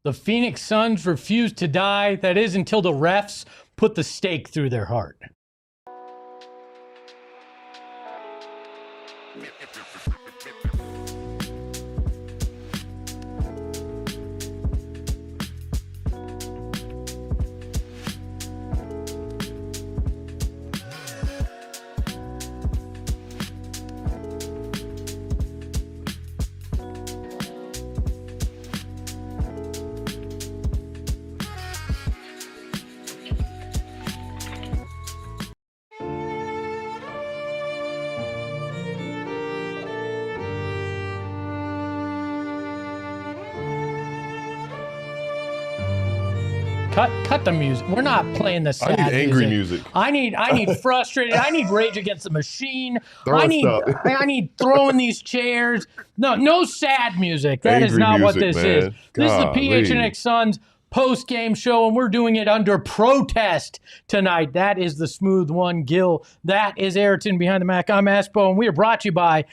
The Phoenix Suns refuse to die. That is until the refs put the stake through their heart. Cut the music. We're not playing the sad I need angry music. I need frustrated. I need Rage Against the Machine. I need throwing these chairs. No sad music. That is not what this is. This is the PHNX Suns post-game show, and we're doing it under protest tonight. That is the smooth one, Gil. That is Ayrton behind the Mac. I'm Espo, and we are brought to you by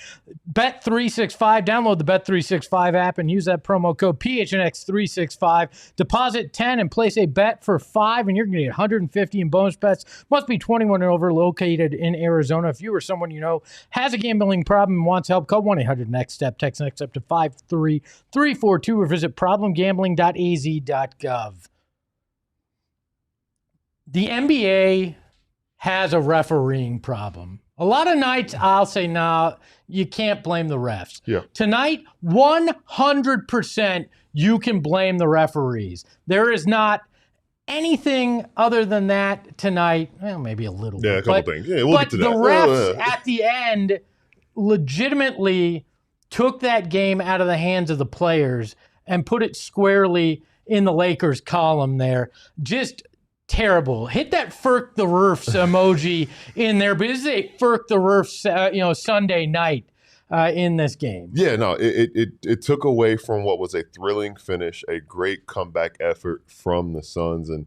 Bet365. Download the Bet365 app and use that promo code PHNX365. Deposit 10 and place a bet for 5, and you're going to get 150 in bonus bets. Must be 21 and over, located in Arizona. If you or someone you know has a gambling problem and wants help, call 1-800-NEXT-STEP. Text NEXT STEP to 53342 or visit problemgambling.az.gov. The NBA has a refereeing problem. A lot of nights I'll say, nah, you can't blame the refs. Yeah. Tonight, 100% you can blame the referees. There is not anything other than that tonight. Well, maybe a little bit. Yeah, a couple things. Yeah, we'll get to that. But the refs at the end legitimately took that game out of the hands of the players and put it squarely in the Lakers column there. Just terrible. Hit that Firk the Roofs emoji in there, but this is a Firk the Roofs Sunday night in this game. Yeah, no, it took away from what was a thrilling finish, a great comeback effort from the Suns, and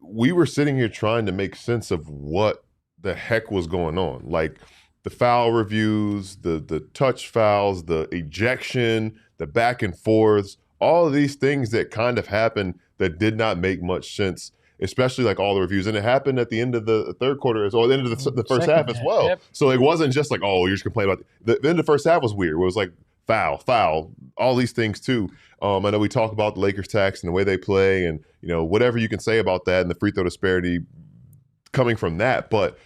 we were sitting here trying to make sense of what the heck was going on. Like the foul reviews, the touch fouls, the ejection, the back and forths, all of these things that kind of happened that did not make much sense, especially like all the reviews. And it happened at the end of the third quarter, or the end of the first half as well. Yep. So it wasn't just like, oh, you're just complaining about the end of the first half was weird. It was like foul, all these things too. I know we talk about the Lakers tax and the way they play and, whatever you can say about that and the free throw disparity coming from that. But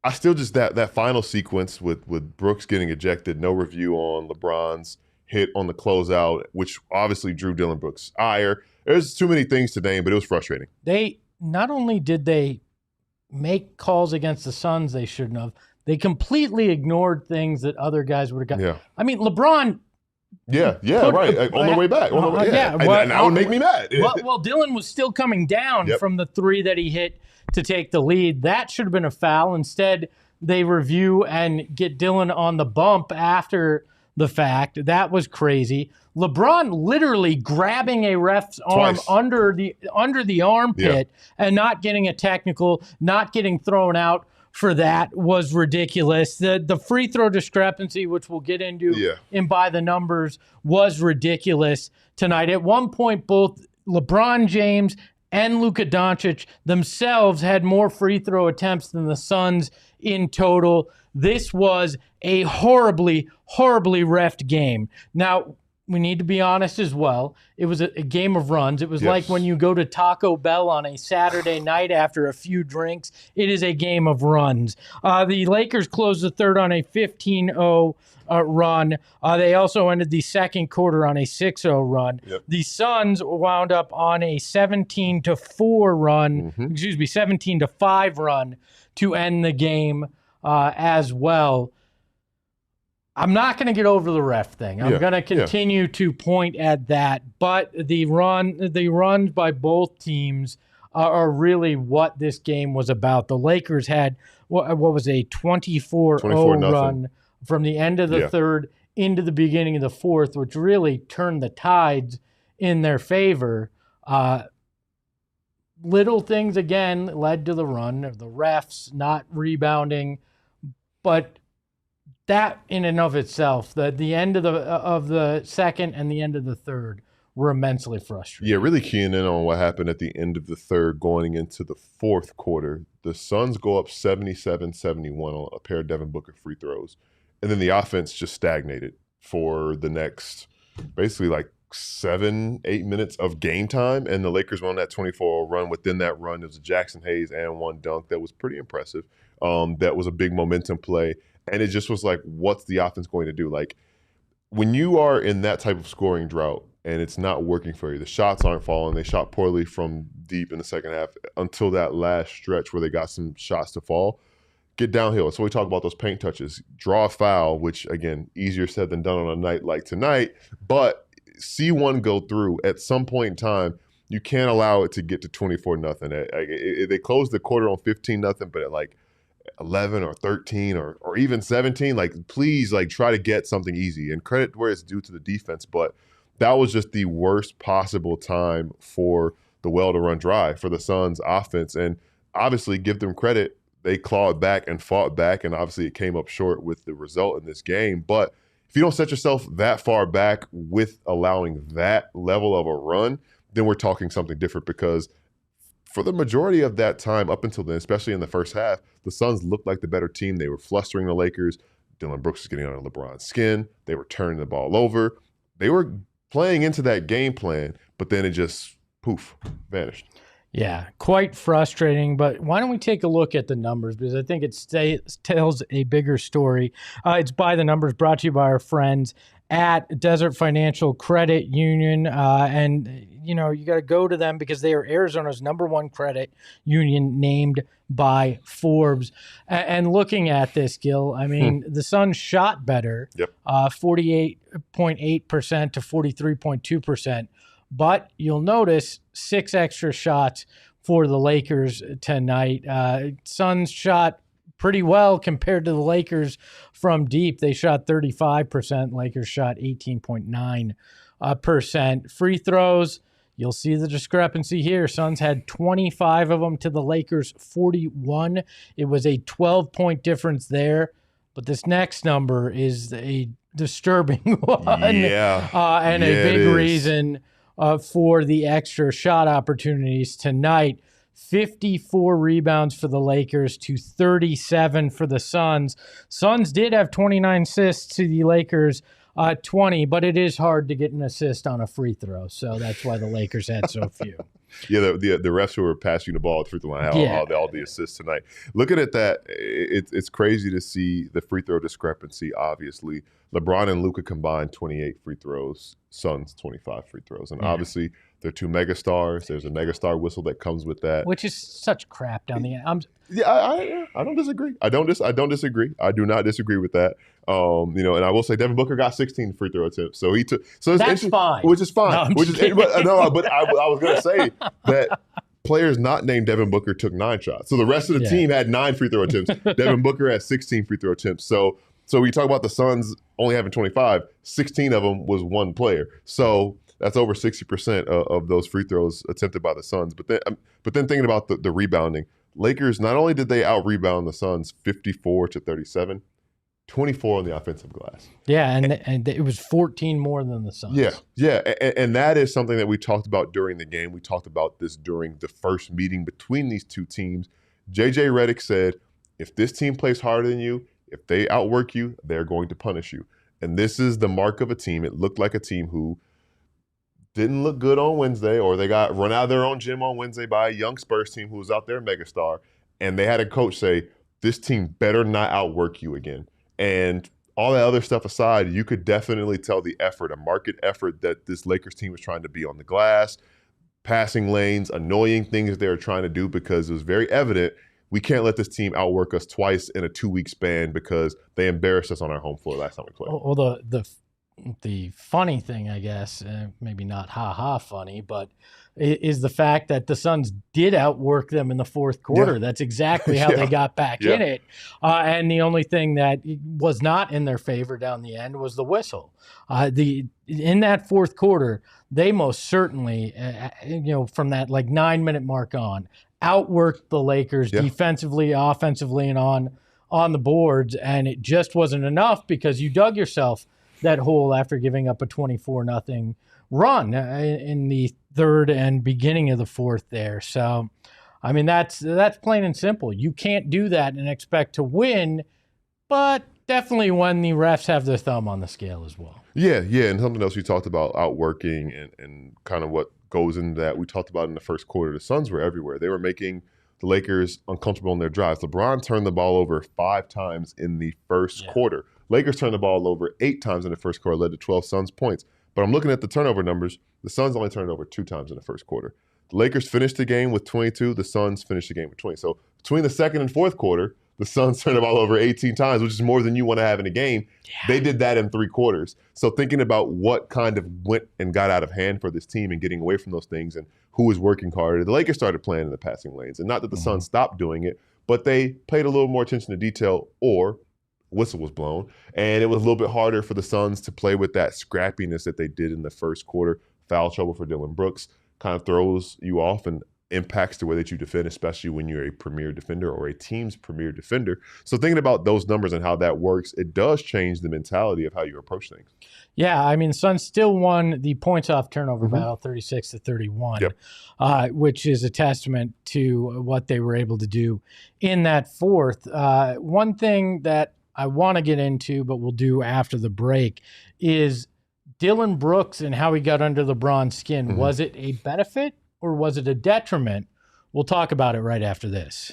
I still just, that final sequence with Brooks getting ejected, no review on LeBron's hit on the closeout, which obviously drew Dillon Brooks' ire. There's too many things to name, but it was frustrating. They not only did they make calls against the Suns they shouldn't have, they completely ignored things that other guys would have got. Yeah. I mean, LeBron. Yeah, right. On the way back. And that would make me mad. Well, Dillon was still coming down from the three that he hit to take the lead. That should have been a foul. Instead, they review and get Dillon on the bump after the fact. That was crazy. LeBron literally grabbing a ref's arm under the armpit and not getting a technical, not getting thrown out for that was ridiculous. The free throw discrepancy, which we'll get into in by the numbers, was ridiculous tonight. At one point, both LeBron James and Luka Doncic themselves had more free throw attempts than the Suns in total. This was a horribly, horribly reffed game. Now, we need to be honest as well. It was a game of runs. It was like when you go to Taco Bell on a Saturday night after a few drinks. It is a game of runs. The Lakers closed the third on a 15-0 run. They also ended the second quarter on a 6-0 run. Yep. The Suns wound up on a 17-4 run, 17-5 run to end the game as well. I'm not going to get over the ref thing. I'm going to continue to point at that. But the runs by both teams are really what this game was about. The Lakers had what was a 24-0 run from the end of the third into the beginning of the fourth, which really turned the tides in their favor. Little things, again, led to the run. The refs not rebounding. But that in and of itself, the end of the second and the end of the third were immensely frustrating. Yeah, really keying in on what happened at the end of the third going into the fourth quarter. The Suns go up 77-71 on a pair of Devin Booker free throws. And then the offense just stagnated for the next basically like 7-8 minutes of game time. And the Lakers went on that 24 run. Within that run, there was a Jackson Hayes and one dunk that was pretty impressive. That was a big momentum play. And it just was like, what's the offense going to do? Like, when you are in that type of scoring drought and it's not working for you, the shots aren't falling. They shot poorly from deep in the second half until that last stretch where they got some shots to fall. Get downhill. So we talk about those paint touches. Draw a foul, which, again, easier said than done on a night like tonight. But see one go through. At some point in time, you can't allow it to get to 24-0. They closed the quarter on 15-0, but at like 11 or 13 or even 17, like, please, like, try to get something easy. And credit where it's due to the defense, but that was just the worst possible time for the well to run dry for the Suns offense. And obviously, give them credit. They clawed back and fought back, and obviously it came up short with the result in this game. But if you don't set yourself that far back with allowing that level of a run, then we're talking something different, because for the majority of that time up until then, especially in the first half, the Suns looked like the better team. They were flustering the Lakers. Dillon Brooks was getting under LeBron's skin. They were turning the ball over. They were playing into that game plan, but then it just, poof, vanished. Yeah, quite frustrating, but why don't we take a look at the numbers, because I think it tells a bigger story. It's By the Numbers, brought to you by our friends at Desert Financial Credit Union, and you got to go to them because they are Arizona's #1 credit union, named by Forbes. And looking at this, Gil, I mean, the Suns shot better, 48.8% to 43.2%. But you'll notice 6 extra shots for the Lakers tonight. Suns shot pretty well compared to the Lakers from deep. They shot 35%. Lakers shot 18.9%. Free throws, you'll see the discrepancy here. Suns had 25 of them to the Lakers 41. It was a 12-point difference there. But this next number is a disturbing one. And a big reason for the extra shot opportunities tonight. 54 rebounds for the Lakers to 37 for the Suns. Suns did have 29 assists to the Lakers 20, but it is hard to get an assist on a free throw, so that's why the Lakers had so few. Yeah, the refs who were passing the ball at the free throw line had all the assists tonight. Looking at that, it's crazy to see the free throw discrepancy, obviously. LeBron and Luka combined 28 free throws, Suns 25 free throws. And obviously, they're two megastars. There's a megastar whistle that comes with that. Which is such crap down the end. I don't disagree. I don't disagree. I do not disagree with that. And I will say Devin Booker got 16 free throw attempts, so he took. So that's fine. Which is fine. But I was going to say that players not named Devin Booker took 9 shots. So the rest of the team had 9 free throw attempts. Devin Booker had 16 free throw attempts. So we talk about the Suns only having 25. 16 of them was one player. So that's over 60% of those free throws attempted by the Suns. But then thinking about the rebounding, Lakers, not only did they out-rebound the Suns 54-37, 24 on the offensive glass. Yeah, and it was 14 more than the Suns. Yeah, and that is something that we talked about during the game. We talked about this during the first meeting between these two teams. J.J. Redick said, if this team plays harder than you, if they outwork you, they're going to punish you. And this is the mark of a team. It looked like a team who didn't look good on Wednesday, or they got run out of their own gym on Wednesday by a young Spurs team who was out there megastar. And they had a coach say, this team better not outwork you again. And all that other stuff aside, you could definitely tell the effort, a market effort that this Lakers team was trying to be on the glass, passing lanes, annoying things they were trying to do, because it was very evident we can't let this team outwork us twice in a 2-week span because they embarrassed us on our home floor last time we played. Well, the funny thing, I guess, maybe not funny, but is the fact that the Suns did outwork them in the fourth quarter. Yeah. That's exactly how they got back in it. And the only thing that was not in their favor down the end was the whistle. In that fourth quarter, they most certainly, from that 9-minute mark outworked the Lakers defensively, offensively, and on the boards. And it just wasn't enough because you dug yourself that hole after giving up a 24-0 run in the third and beginning of the fourth there. So, I mean, that's plain and simple. You can't do that and expect to win, but definitely when the refs have their thumb on the scale as well. Yeah, and something else you talked about, outworking and kind of what goes into that. We talked about in the first quarter, the Suns were everywhere. They were making the Lakers uncomfortable in their drives. LeBron turned the ball over 5 times in the first quarter. Lakers turned the ball over 8 times in the first quarter, led to 12 Suns points. But I'm looking at the turnover numbers. The Suns only turned it over 2 times in the first quarter. The Lakers finished the game with 22. The Suns finished the game with 20. So between the second and fourth quarter, the Suns turned the ball over 18 times, which is more than you want to have in a game. Yeah. They did that in 3 quarters. So thinking about what kind of went and got out of hand for this team and getting away from those things and who was working harder, the Lakers started playing in the passing lanes. And not that the Suns stopped doing it, but they paid a little more attention to detail, or whistle was blown. And it was a little bit harder for the Suns to play with that scrappiness that they did in the first quarter. Foul trouble for Dillon Brooks kind of throws you off and impacts the way that you defend, especially when you're a premier defender or a team's premier defender. So thinking about those numbers and how that works, it does change the mentality of how you approach things. Yeah, I mean, Suns still won the points off turnover battle 36-31, which is a testament to what they were able to do in that fourth. One thing that I want to get into, but we'll do after the break, is Dillon Brooks and how he got under LeBron's skin. Was it a benefit or was it a detriment? We'll talk about it right after this.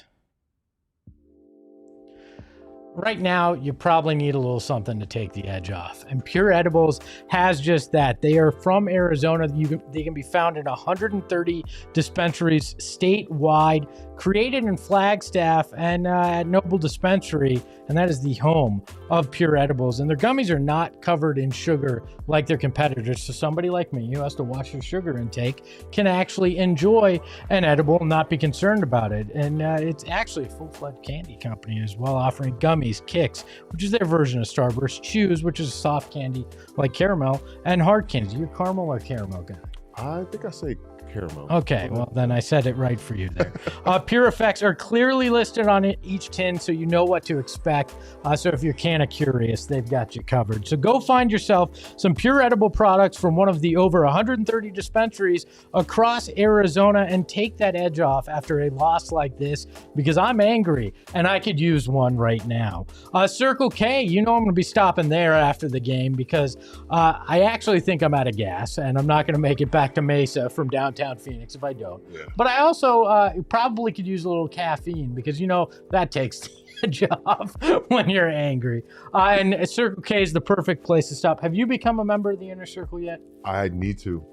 Right now, you probably need a little something to take the edge off. And Pure Edibles has just that. They are from Arizona. They can be found in 130 dispensaries statewide, created in Flagstaff and at Noble Dispensary. And that is the home of Pure Edibles. And their gummies are not covered in sugar like their competitors. So somebody like me who has to watch their sugar intake can actually enjoy an edible and not be concerned about it. And it's actually a full-fledged candy company as well, offering gummies, Kicks, which is their version of Starburst, Chews, which is soft candy like caramel, and hard candy. You're caramel or caramel guy? I think I say caramel. Okay, well then I said it right for you there. Pure Effects are clearly listed on each tin, so you know what to expect. So if you're kind of curious, they've got you covered. So go find yourself some Pure edible products from one of the over 130 dispensaries across Arizona and take that edge off after a loss like this, because I'm angry and I could use one right now. Circle K, you know I'm going to be stopping there after the game because I actually think I'm out of gas and I'm not going to make it back to Mesa from downtown Phoenix if I don't. Yeah. But I also probably could use a little caffeine because, you know, that takes the edge off when you're angry. And Circle K is the perfect place to stop. Have you become a member of the Inner Circle yet? I need to.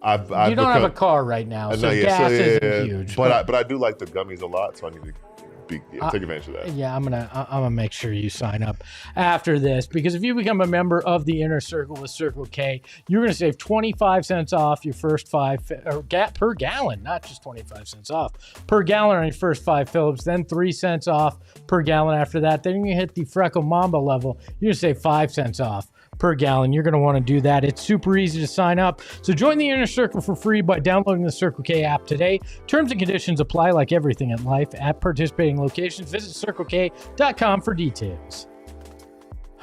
You don't have a car right now, so gas isn't huge. But I do like the gummies a lot, so I need to take advantage of that. Yeah, I'm gonna make sure you sign up after this, because if you become a member of the Inner Circle with Circle K, you're gonna save 25 cents off your first 5 per gallon, not just 25 cents off per gallon on your first 5 fills, then 3 cents off per gallon after that. Then you hit the Freckle Mamba level, you're gonna save 5 cents off per gallon. You're going to want to do that. It's super easy to sign up. So join the Inner Circle for free by downloading the Circle K app today. Terms and conditions apply like everything in life. At participating locations, visit CircleK.com for details.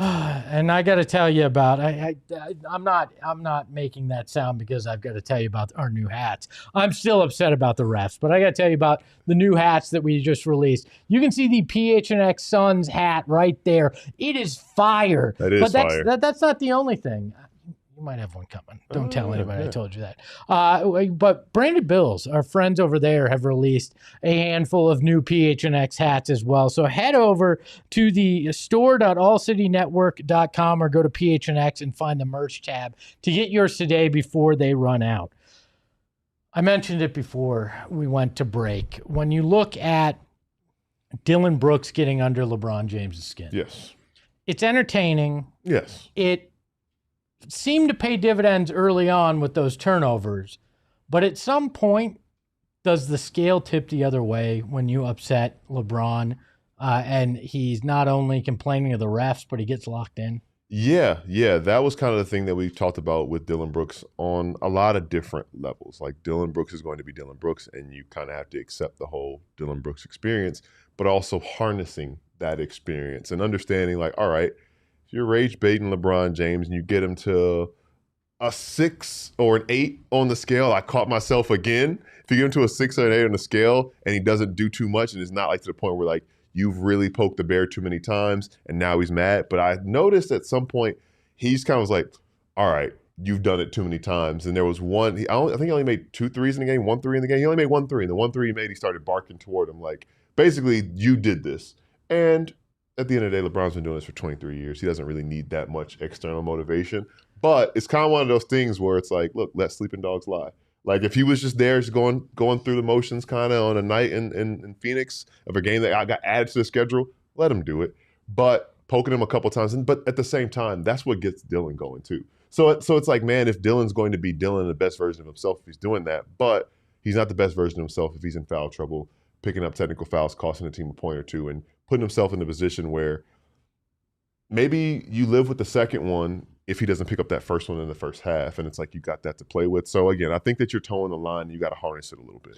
And I got to tell you about, I'm not making that sound because I've got to tell you about our new hats. I'm still upset about the refs, but I got to tell you about the new hats that we just released. You can see the PHNX Suns hat right there. It is fire. That is fire. But that's not the only thing. You might have one coming. Don't tell anybody I told you that. But Branded Bills, our friends over there, have released a handful of new PHNX hats as well. So head over to the store.allcitynetwork.com or go to PHNX and find the merch tab to get yours today before they run out. I mentioned it before we went to break. When you look at Dillon Brooks getting under LeBron James' skin. Yes. It's entertaining. Yes. It seemed to pay dividends early on with those turnovers, but at some point, does the scale tip the other way when you upset LeBron and he's not only complaining of the refs, but he gets locked in? Yeah, that was kind of the thing that we talked about with Dillon Brooks on a lot of different levels. Like Dillon Brooks is going to be Dillon Brooks, and you kind of have to accept the whole Dillon Brooks experience, but also harnessing that experience and understanding like, all right, if you're rage baiting LeBron James and you get him to a 6 or an 8 on the scale, I caught myself again. If you get him to a 6 or an 8 on the scale and he doesn't do too much, and it's not like to the point where like you've really poked the bear too many times and now he's mad. But I noticed at some point he's kind of was like, all right, you've done it too many times. And there was one, I think he only made 2 threes in the game, 1 3 in the game. He only made 1 3. And the 1 3 he made, he started barking toward him like, basically, you did this. And at the end of the day, LeBron's been doing this for 23 years. He doesn't really need that much external motivation. But it's kind of one of those things where it's like, look, let sleeping dogs lie. Like if he was just there, just going through the motions kind of on a night in Phoenix of a game that got added to the schedule, let him do it. But poking him a couple times, but at the same time, that's what gets Dillon going too. So it's like, man, if Dillon's going to be Dillon, the best version of himself, if he's doing that, but he's not the best version of himself if he's in foul trouble, picking up technical fouls, costing the team a point or two, and putting himself in a position where maybe you live with the second one if he doesn't pick up that first one in the first half, and it's like you got that to play with. So again, I think that you're towing the line and you got to harness it a little bit.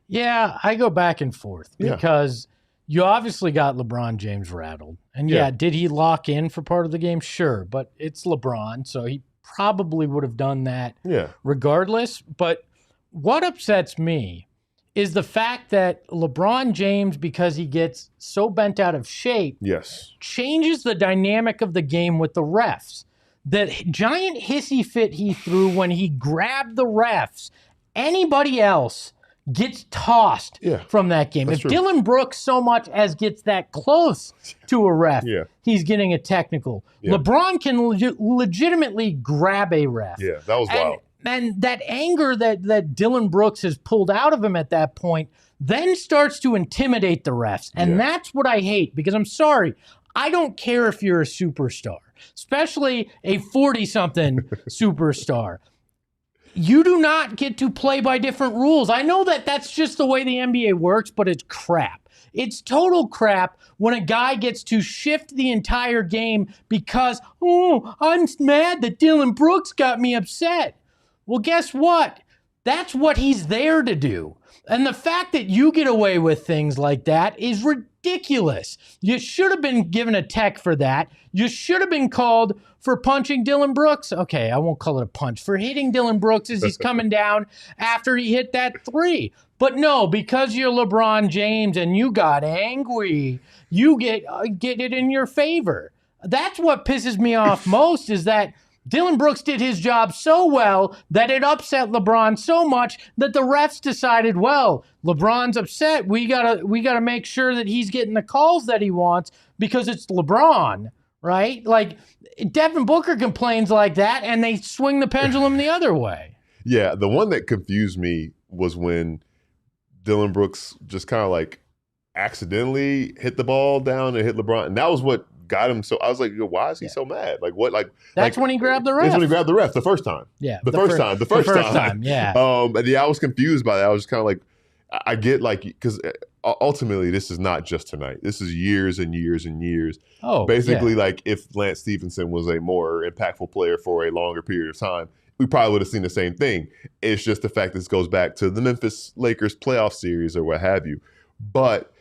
Yeah, I go back and forth because you obviously got LeBron James rattled. And did he lock in for part of the game? Sure, but it's LeBron, so he probably would have done that regardless. But what upsets me is the fact that LeBron James, because he gets so bent out of shape, changes the dynamic of the game with the refs. The giant hissy fit he threw when he grabbed the refs, anybody else gets tossed from that game. If Dillon Brooks so much as gets that close to a ref, he's getting a technical. LeBron can legitimately grab a ref. Yeah, that was wild. And that anger that Dillon Brooks has pulled out of him at that point then starts to intimidate the refs. And that's what I hate, because I'm sorry, I don't care if you're a superstar, especially a 40-something superstar. You do not get to play by different rules. I know that that's just the way the NBA works, but it's crap. It's total crap when a guy gets to shift the entire game because, I'm mad that Dillon Brooks got me upset. Well, guess what? That's what he's there to do. And the fact that you get away with things like that is ridiculous. You should have been given a tech for that. You should have been called for punching Dillon Brooks. Okay, I won't call it a punch. For hitting Dillon Brooks as he's coming down after he hit that 3. But no, because you're LeBron James and you got angry, you get it in your favor. That's what pisses me off most, is that Dillon Brooks did his job so well that it upset LeBron so much that the refs decided, well, LeBron's upset. We gotta make sure that he's getting the calls that he wants because it's LeBron, right? Like Devin Booker complains like that, and they swing the pendulum the other way. Yeah, the one that confused me was when Dillon Brooks just kind of like accidentally hit the ball down and hit LeBron, and that was what got him. So I was like, why is he so mad? Like what? That's when he grabbed the ref. That's when he grabbed the ref the first time. Yeah, the first time. Yeah. And I was confused by that. I was just kind of like, I get like, because ultimately this is not just tonight. This is years and years and years. Basically, like if Lance Stephenson was a more impactful player for a longer period of time, we probably would have seen the same thing. It's just the fact this goes back to the Memphis Lakers playoff series or what have you. But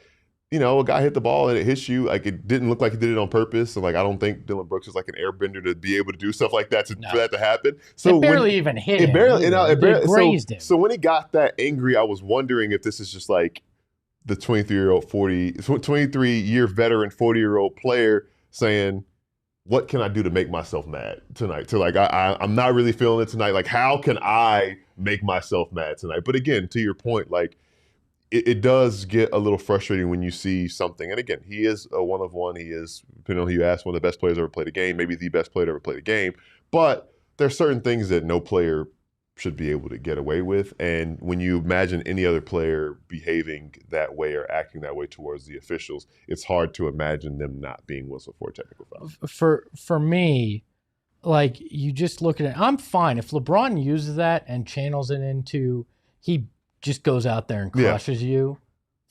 you know, a guy hit the ball and it hits you. Like it didn't look like he did it on purpose. And like I don't think Dillon Brooks is like an airbender to be able to do stuff like that for that to happen. So it barely even hit him. It grazed him. So when he got that angry, I was wondering if this is just like the 23-year veteran, 40-year-old player saying, what can I do to make myself mad tonight? To like, I'm not really feeling it tonight. Like, how can I make myself mad tonight? But again, to your point, like, it does get a little frustrating when you see something. And again, he is a one of one. He is, depending on who you ask, one of the best players ever played a game, maybe the best player to ever play a game. But there's certain things that no player should be able to get away with. And when you imagine any other player behaving that way or acting that way towards the officials, it's hard to imagine them not being whistled for technical fouls. For me, like, you just look at it. I'm fine if LeBron uses that and channels it into he just goes out there and crushes you.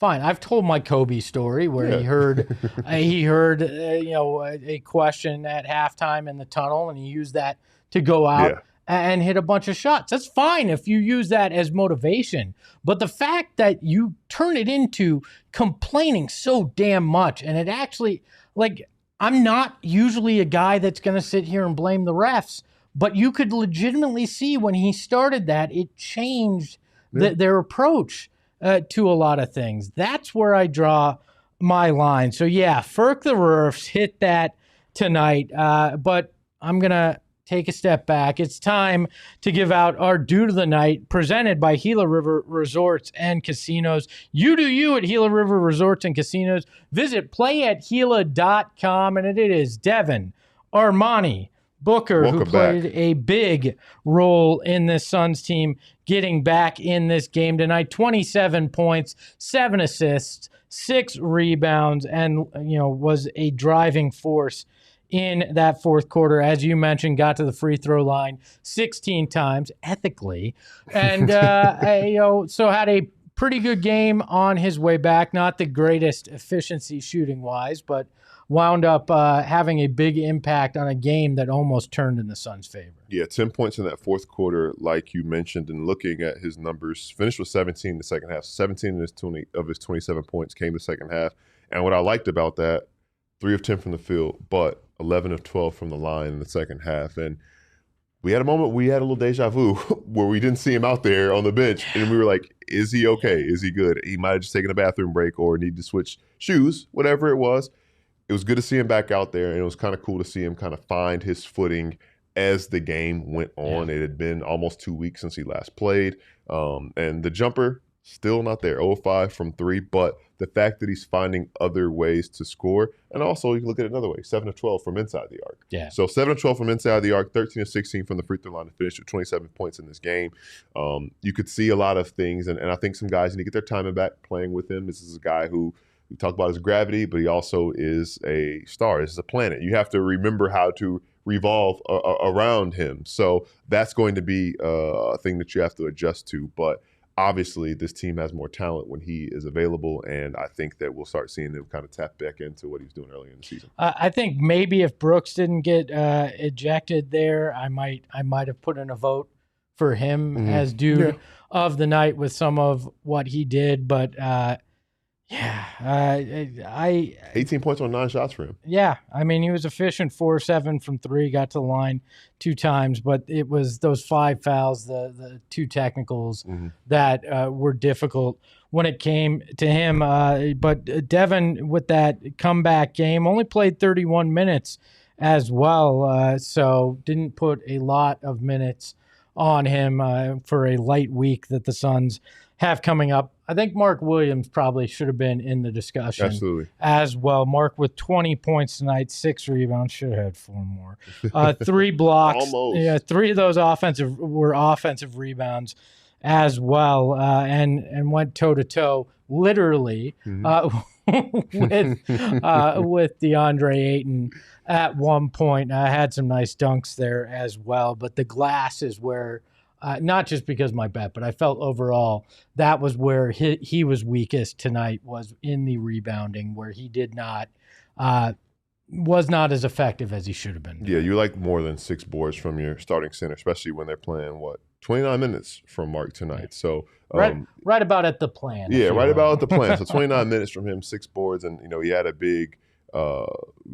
Fine. I've told my Kobe story where he heard a question at halftime in the tunnel, and he used that to go out and hit a bunch of shots. That's fine if you use that as motivation. But the fact that you turn it into complaining so damn much, and it actually, like, I'm not usually a guy that's going to sit here and blame the refs, But you could legitimately see when he started that, it changed their approach to a lot of things. That's where I draw my line. So, yeah, Ferk the Refs hit that tonight. But I'm going to take a step back. It's time to give out our Dude of the Night, presented by Gila River Resorts and Casinos. You do you at Gila River Resorts and Casinos. Visit playathila.com, and it is Devin, Armani, Booker, who played a big role in this Suns team getting back in this game tonight. 27 points, 7 assists, 6 rebounds, and was a driving force in that fourth quarter. As you mentioned, got to the free throw line 16 times ethically, and so had a pretty good game on his way back. Not the greatest efficiency shooting wise, but wound up having a big impact on a game that almost turned in the Suns' favor. Yeah, 10 points in that fourth quarter, like you mentioned, and looking at his numbers, finished with 17 in the second half. 17 of his 27 points came in the second half. And what I liked about that, 3 of 10 from the field, but 11 of 12 from the line in the second half. And we had a moment, we had a little deja vu where we didn't see him out there on the bench, and we were like, is he okay? Is he good? He might have just taken a bathroom break or need to switch shoes, whatever it was. It was good to see him back out there, and it was kind of cool to see him kind of find his footing as the game went on. It had been almost 2 weeks since he last played, and the jumper, still not there, 0-5 from 3, but the fact that he's finding other ways to score, and also you can look at it another way, 7 of 12 from inside the arc. Yeah. So 7 of 12 from inside the arc, 13 of 16 from the free throw line to finish with 27 points in this game. You could see a lot of things, and I think some guys need to get their timing back playing with him. This is a guy who we talk about his gravity, but he also is a star. This is a planet. You have to remember how to revolve around him. So that's going to be a thing that you have to adjust to. But obviously, this team has more talent when he is available, and I think that we'll start seeing him kind of tap back into what he was doing earlier in the season. I think maybe if Brooks didn't get ejected there, I might have put in a vote for him as dude of the night with some of what he did, but 18 points on 9 shots for him. Yeah, I mean, he was efficient, 4-7 from 3, got to the line 2 times, but it was those 5 fouls, the 2 technicals that were difficult when it came to him. But Devin, with that comeback game, only played 31 minutes as well, so didn't put a lot of minutes on him for a light week that the Suns have coming up. I think Mark Williams probably should have been in the discussion as well. Mark with 20 points tonight, 6 rebounds, should have had 4 more. 3 blocks. Almost. Yeah, 3 of those offensive rebounds as well, and went toe-to-toe, literally, with DeAndre Ayton at one point. Had some nice dunks there as well, but the glass is where not just because of my bet, but I felt overall that was where he was weakest tonight, was in the rebounding, where he did not was not as effective as he should have been. Yeah, you like more than 6 boards from your starting center, especially when they're playing 29 minutes from Mark tonight. So right about at the plan. Yeah, right about at the plan. So 29 minutes from him, 6 boards, and he had a big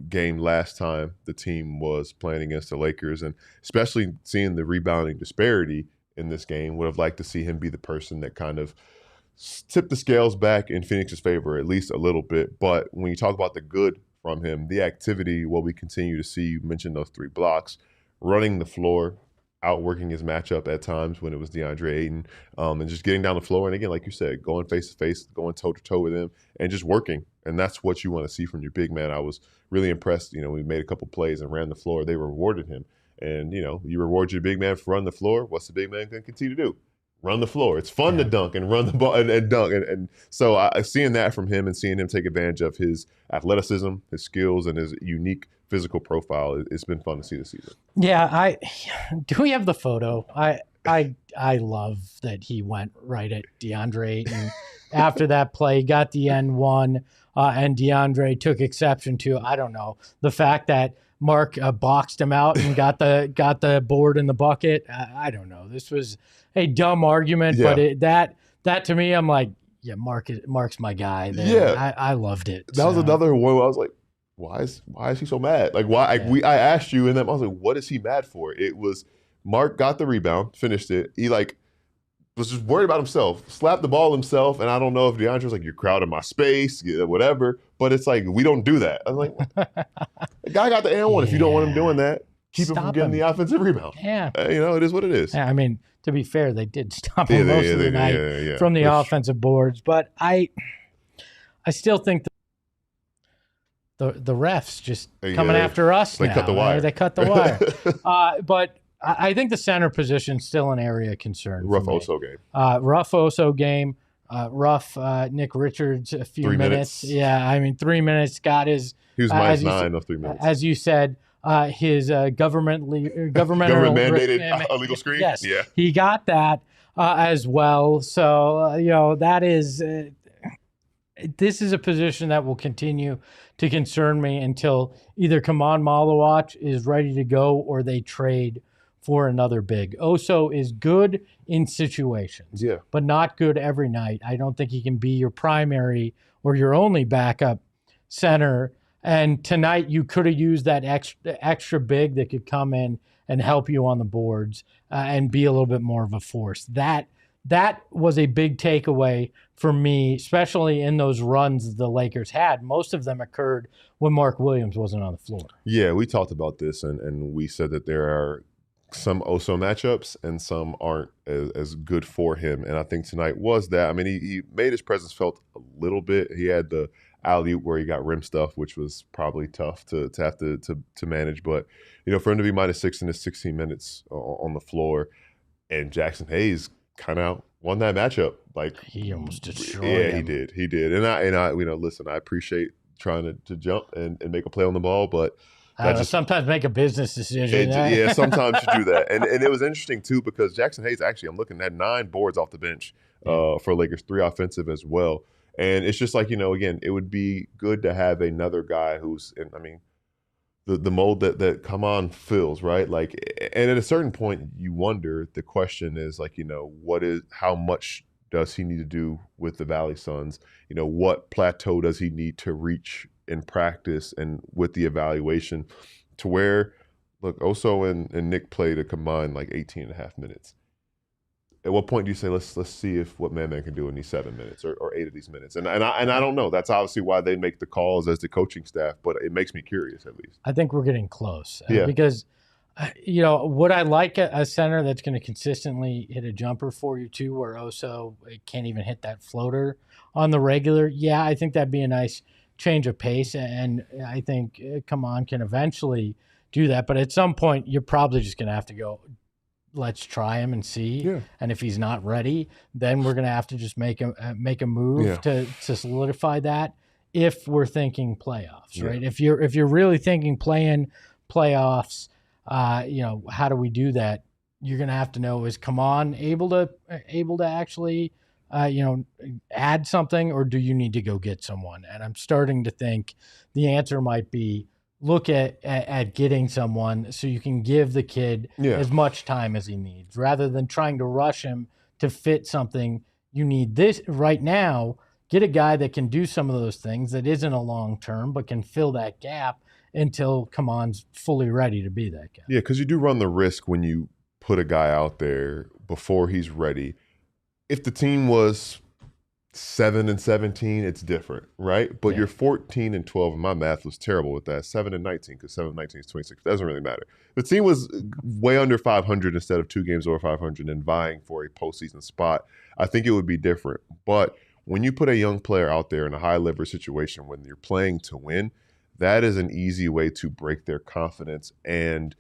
game last time the team was playing against the Lakers, and especially seeing the rebounding disparity in this game, would have liked to see him be the person that kind of tipped the scales back in Phoenix's favor at least a little bit. But when you talk about the good from him, the activity, what we continue to see, you mentioned those 3 blocks, running the floor, outworking his matchup at times when it was DeAndre Ayton, and just getting down the floor. And again, like you said, going face-to-face, going toe-to-toe with him, and just working. And that's what you want to see from your big man. I was really impressed. We made a couple plays and ran the floor. They rewarded him. And, you reward your big man for running the floor. What's the big man going to continue to do? Run the floor. It's fun to dunk and run the ball and dunk. And so seeing that from him and seeing him take advantage of his athleticism, his skills, and his unique physical profile, it's been fun to see this season. Yeah, do we have the photo? I love that he went right at DeAndre Ayton after that play, got the N1, and DeAndre took exception to, I don't know, the fact that Mark boxed him out and got the board in the bucket. I don't know. This was a dumb argument, but that to me, I'm like, yeah, Mark's my guy there. Yeah, I loved it. That was another one where I was like, why is he so mad? Like, why? I asked you, and then I was like, what is he mad for? It was Mark got the rebound, finished it. He like was just worried about himself, slapped the ball himself, and I don't know if DeAndre was like, you're crowding my space, whatever. But it's like, we don't do that. I'm like, the guy got the and one. If you don't want him doing that, keep him from getting the offensive rebound. Yeah. It is what it is. Yeah, I mean, to be fair, they did stop him most of the night from the offensive boards. But I still think the refs just coming after us now. They cut the wire. They cut the wire. But I think the center position is still an area of concern. Rough Oso game. Rough Oso game. Rough Nick Richards a few 3 minutes. Yeah, I mean 3 minutes got his. He was minus 9 of 3 minutes. As you said, his government mandated illegal screen. Yes, he got that as well. So that is. This is a position that will continue to concern me until either Kaman Malawach is ready to go or they trade for another big. Oso is good in situations, but not good every night. I don't think he can be your primary or your only backup center. And tonight you could have used that extra big that could come in and help you on the boards and be a little bit more of a force. That was a big takeaway for me, especially in those runs the Lakers had. Most of them occurred when Mark Williams wasn't on the floor. Yeah, we talked about this, and we said that there are some Oso matchups and some aren't as good for him. And I think tonight was that. I mean, he made his presence felt a little bit. He had the alley-oop where he got rim stuff, which was probably tough to have to manage. But, for him to be -6 in his 16 minutes on the floor, and Jackson Hayes kind of won that matchup. Like, he almost destroyed him. He did. And I listen, I appreciate trying to jump and make a play on the ball, but sometimes make a business decision. Sometimes you do that. And it was interesting, too, because Jackson Hayes, actually, I'm looking at 9 boards off the bench for Lakers, 3 offensive as well. And it's just like, again, it would be good to have another guy who's, the mold that Kaman fills, right? Like, and at a certain point, you wonder, the question is like, how much does he need to do with the Valley Suns? What plateau does he need to reach in practice and with the evaluation to where, look, Oso and Nick played a combined like 18 and a half minutes. At what point do you say, let's see if what Man can do in these 7 minutes or 8 of these minutes? And I don't know. That's obviously why they make the calls as the coaching staff, but it makes me curious at least. I think we're getting close. Because, would I like a center that's going to consistently hit a jumper for you too, where Oso can't even hit that floater on the regular? Yeah, I think that'd be a nice change of pace, and I think Kaman can eventually do that. But at some point, you're probably just going to have to go, let's try him and see. Yeah. And if he's not ready, then we're going to have to just make a move to solidify that. If we're thinking playoffs, right? If you're really thinking play-in playoffs, how do we do that? You're going to have to know, is Kaman able to actually add something, or do you need to go get someone? And I'm starting to think the answer might be look at getting someone so you can give the kid as much time as he needs, rather than trying to rush him to fit something. You need this right now. Get a guy that can do some of those things that isn't a long term, but can fill that gap until Kaman's fully ready to be that guy. Yeah, because you do run the risk when you put a guy out there before he's ready. If the team was 7-17, it's different, right? But you're 14-12, and my math was terrible with that. 7-19, because 7-19 is 26. It doesn't really matter. The team was way under 500 instead of 2 games over 500 and vying for a postseason spot. I think it would be different. But when you put a young player out there in a high leverage situation when you're playing to win, that is an easy way to break their confidence and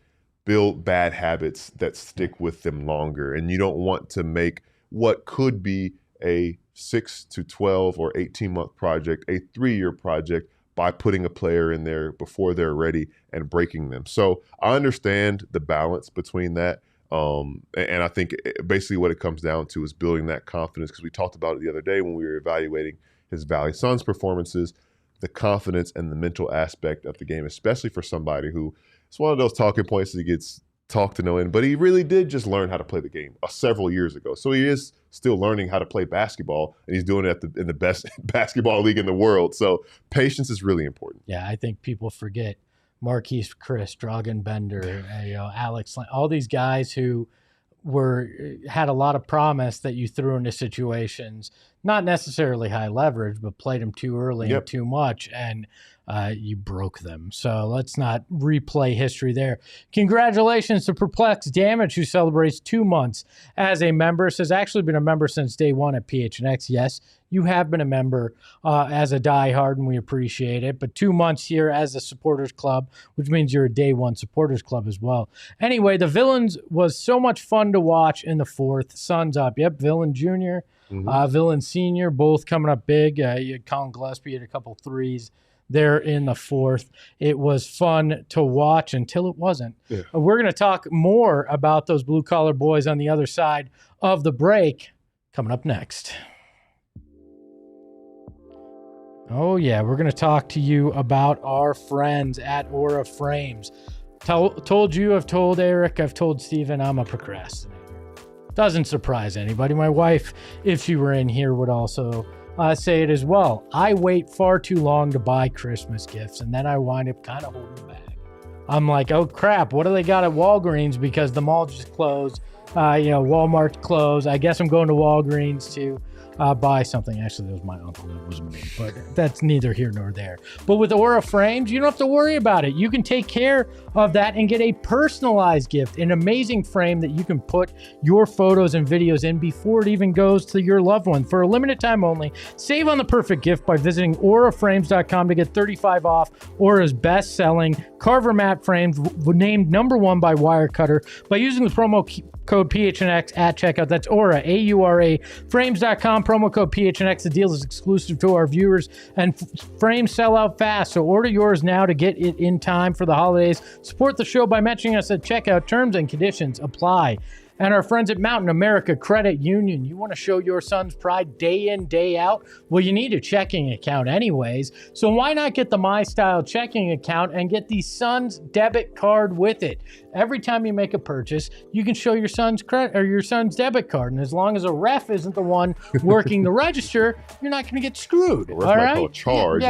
build bad habits that stick with them longer. And you don't want to make what could be a 6 to 12 or 18-month project a 3-year project by putting a player in there before they're ready and breaking them. So I understand the balance between that. And I think basically what it comes down to is building that confidence, because we talked about it the other day when we were evaluating his Valley Suns performances, the confidence and the mental aspect of the game, especially for somebody who, it's one of those talking points that gets talk to no end, but he really did just learn how to play the game several years ago. So he is still learning how to play basketball, and he's doing it in the best basketball league in the world. So patience is really important. Yeah, I think people forget Marquise Chris, Dragan Bender, Alex, all these guys who had a lot of promise that you threw into situations, not necessarily high leverage, but played them too early and too much, and you broke them. So let's not replay history there. Congratulations to Perplex Damage, who celebrates 2 months as a member. Has actually been a member since day one at PHNX. Yes, you have been a member as a diehard, and we appreciate it. But 2 months here as a supporters club, which means you're a day one supporters club as well. Anyway, the Villains was so much fun to watch in the fourth. Suns up. Yep, Villain Jr., Villain Sr., both coming up big. You had Colin Gillespie had a couple threes there in the fourth. It was fun to watch until it wasn't. Yeah. We're going to talk more about those blue-collar boys on the other side of the break coming up next. Oh, yeah, we're going to talk to you about our friends at Aura Frames. Told you, I've told Eric, I've told Steven, I'm a procrastinator. Doesn't surprise anybody. My wife, if she were in here, would also say it as well. I wait far too long to buy Christmas gifts, and then I wind up kind of holding back. I'm like, oh, crap, what do they got at Walgreens? Because the mall just closed. Walmart closed. I guess I'm going to Walgreens to buy something. Actually, that was my uncle. That wasn't me, but that's neither here nor there. But with Aura Frames, you don't have to worry about it. You can take care of that and get a personalized gift, an amazing frame that you can put your photos and videos in before it even goes to your loved one. For a limited time only, save on the perfect gift by visiting auraframes.com to get 35 off Aura's best-selling Carver mat frames, named #1 by Wirecutter, by using the promo code PHNX at checkout. That's Aura, A-U-R-A, frames.com, promo code PHNX. The deal is exclusive to our viewers, and frames sell out fast, so order yours now to get it in time for the holidays. Support the show by mentioning us at checkout. Terms and conditions apply. And our friends at Mountain America Credit Union, you want to show your son's pride day in, day out? Well, you need a checking account anyways. So why not get the MyStyle checking account and get the Son's debit card with it? Every time you make a purchase, you can show your son's credit or your son's debit card. And as long as a ref isn't the one working the register, you're not going to get screwed. The ref all might right? call a charge.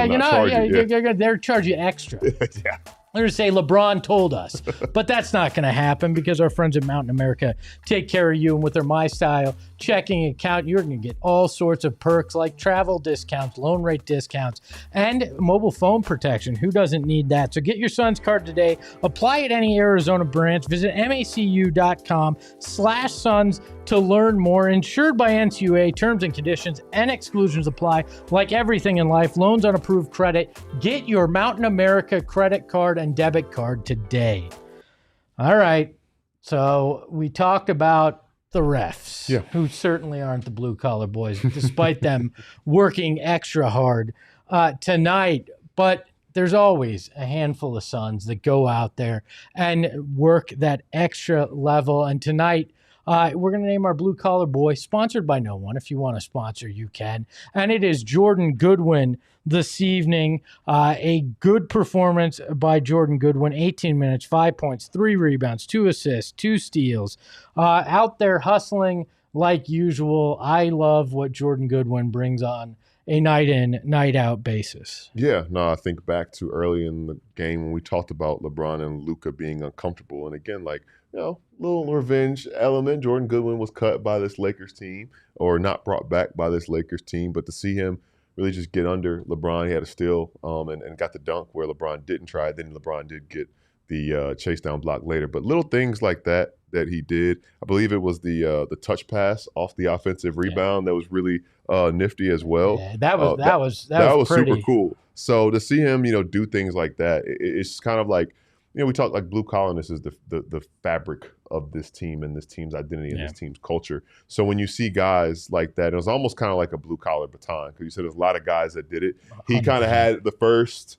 They're charge you extra. Yeah. They're going to say LeBron told us, but that's not going to happen because our friends at Mountain America take care of you. And with their MyStyle checking account, you're going to get all sorts of perks like travel discounts, loan rate discounts, and mobile phone protection. Who doesn't need that? So get your son's card today. Apply at any Arizona branch. Visit macu.com/sons to learn more. Insured by NCUA. Terms and conditions and exclusions apply. Like everything in life, loans on approved credit. Get your Mountain America credit card and debit card today. All right. So we talked about the refs, who certainly aren't the blue collar boys, despite them working extra hard tonight. But there's always a handful of Suns that go out there and work that extra level. And tonight, we're going to name our blue collar boy, sponsored by no one. If you want to sponsor, you can. And it is Jordan Goodwin this evening. A good performance by Jordan Goodwin, 18 minutes, 5 points, 3 rebounds, 2 assists, 2 steals. Out there hustling like usual. I love what Jordan Goodwin brings on a night in, night out basis. Yeah, no, I think back to early in the game when we talked about LeBron and Luka being uncomfortable. And again, little revenge element. Jordan Goodwin was cut by this Lakers team, or not brought back by this Lakers team, but to see him really just get under LeBron, he had a steal and got the dunk where LeBron didn't try. Then LeBron did get the chase down block later. But little things like that he did. I believe it was the touch pass off the offensive rebound that was really nifty as well. Yeah, that was super cool. So to see him, do things like that, it's kind of like, we talk like blue collarness is the fabric of this team and this team's identity and this team's culture. So when you see guys like that, it was almost kind of like a blue collar baton, because you said there's a lot of guys that did it. He kind of had the first,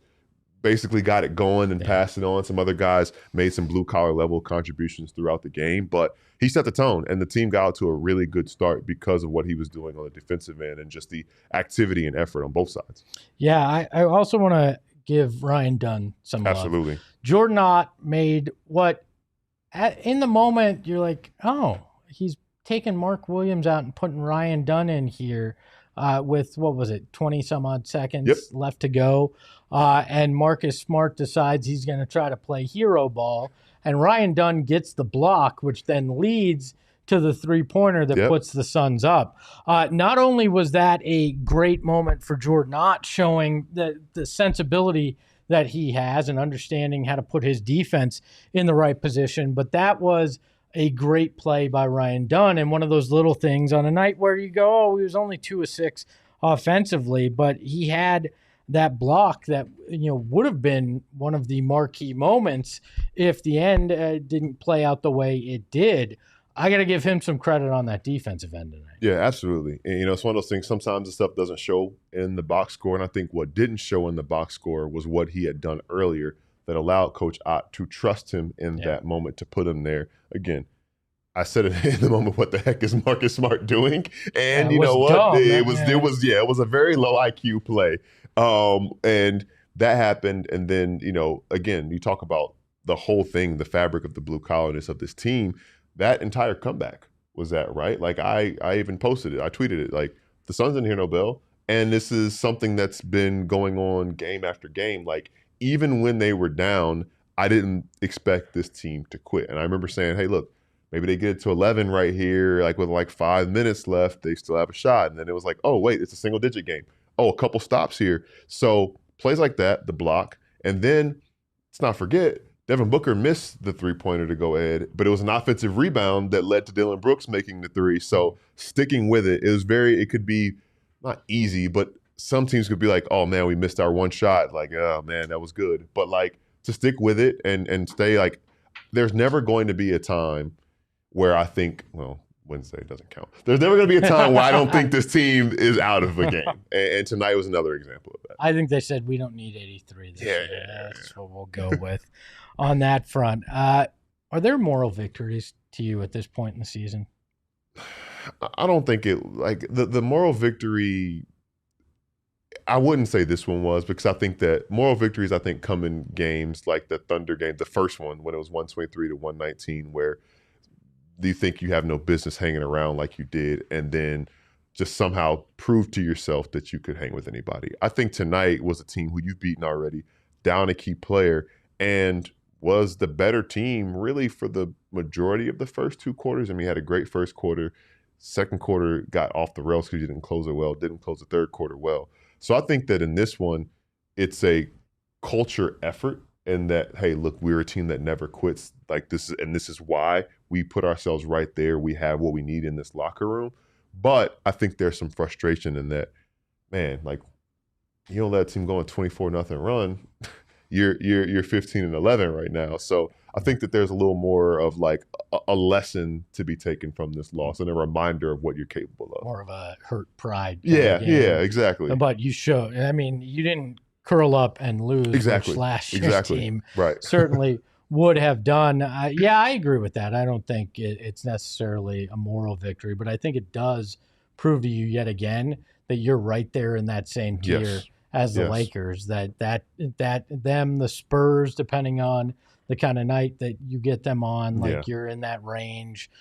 basically got it going and passed it on. Some other guys made some blue collar level contributions throughout the game, but he set the tone and the team got out to a really good start because of what he was doing on the defensive end and just the activity and effort on both sides. Yeah, I also want to give Ryan Dunn some love. Absolutely. Jordan Ott made what in the moment, you're like, oh, he's taking Mark Williams out and putting Ryan Dunn in here with, what was it, 20 some odd seconds left to go. And Marcus Smart decides he's going to try to play hero ball. And Ryan Dunn gets the block, which then leads to the three-pointer that puts the Suns up. Not only was that a great moment for Jordan Ott, showing the sensibility that he has and understanding how to put his defense in the right position, but that was a great play by Ryan Dunn, and one of those little things on a night where you go, oh, he was only 2 of 6 offensively, but he had that block that would have been one of the marquee moments if the end didn't play out the way it did. I got to give him some credit on that defensive end tonight. Yeah, absolutely. And, it's one of those things, sometimes the stuff doesn't show in the box score, and I think what didn't show in the box score was what he had done earlier that allowed Coach Ott to trust him in that moment to put him there. Again, I said it in the moment, what the heck is Marcus Smart doing? And you know what? Dumb, it was a very low IQ play. And that happened. And then, again, you talk about the whole thing, the fabric of the blue collarness of this team. That entire comeback was that, right? Like I even posted it. I tweeted it. Like, the Suns didn't hear no bell. And this is something that's been going on game after game. Like, even when they were down, I didn't expect this team to quit. And I remember saying, hey, look, maybe they get it to 11 right here, like with like 5 minutes left, they still have a shot. And then it was like, oh, wait, it's a single-digit game. Oh, a couple stops here. So plays like that, the block. And then, let's not forget, Devin Booker missed the three-pointer to go ahead, but it was an offensive rebound that led to Dillon Brooks making the three. So sticking with it, it could be not easy, but some teams could be like, oh, man, we missed our one shot. Like, oh, man, that was good. But, like, to stick with it and stay, like, there's never going to be a time where I think, well, Wednesday doesn't count. There's never going to be a time where I don't think this team is out of a game. And tonight was another example of that. I think they said we don't need 83 this year. That's what we'll go with on that front. Are there moral victories to you at this point in the season? I don't think the moral victory, I wouldn't say this one was, because I think that moral victories, come in games like the Thunder game, the first one when it was 123 to 119, where you think you have no business hanging around like you did, and then just somehow prove to yourself that you could hang with anybody. I think tonight was a team who you've beaten already, down a key player, and was the better team really for the majority of the first 2 quarters. I mean, you had a great first quarter. Second quarter got off the rails because you didn't close it well, didn't close the third quarter well. So I think that in this one, it's a culture effort, and that, hey, look, we're a team that never quits. Like, this is why we put ourselves right there. We have what we need in this locker room. But I think there's some frustration in that, man, like, you don't let a team go on 24-0 run. You're 15-11 right now. So I think that there's a little more of like a lesson to be taken from this loss and a reminder of what you're capable of. More of a hurt pride. Yeah, exactly. But you showed, I mean, you didn't curl up and lose, exactly. Which last year's team right. certainly would have done. Yeah, I agree with that. I don't think it's necessarily a moral victory, but I think it does prove to you yet again that you're right there in that same tier as the Lakers, that them, the Spurs, depending on the kind of night that you get them on, like you're in that range.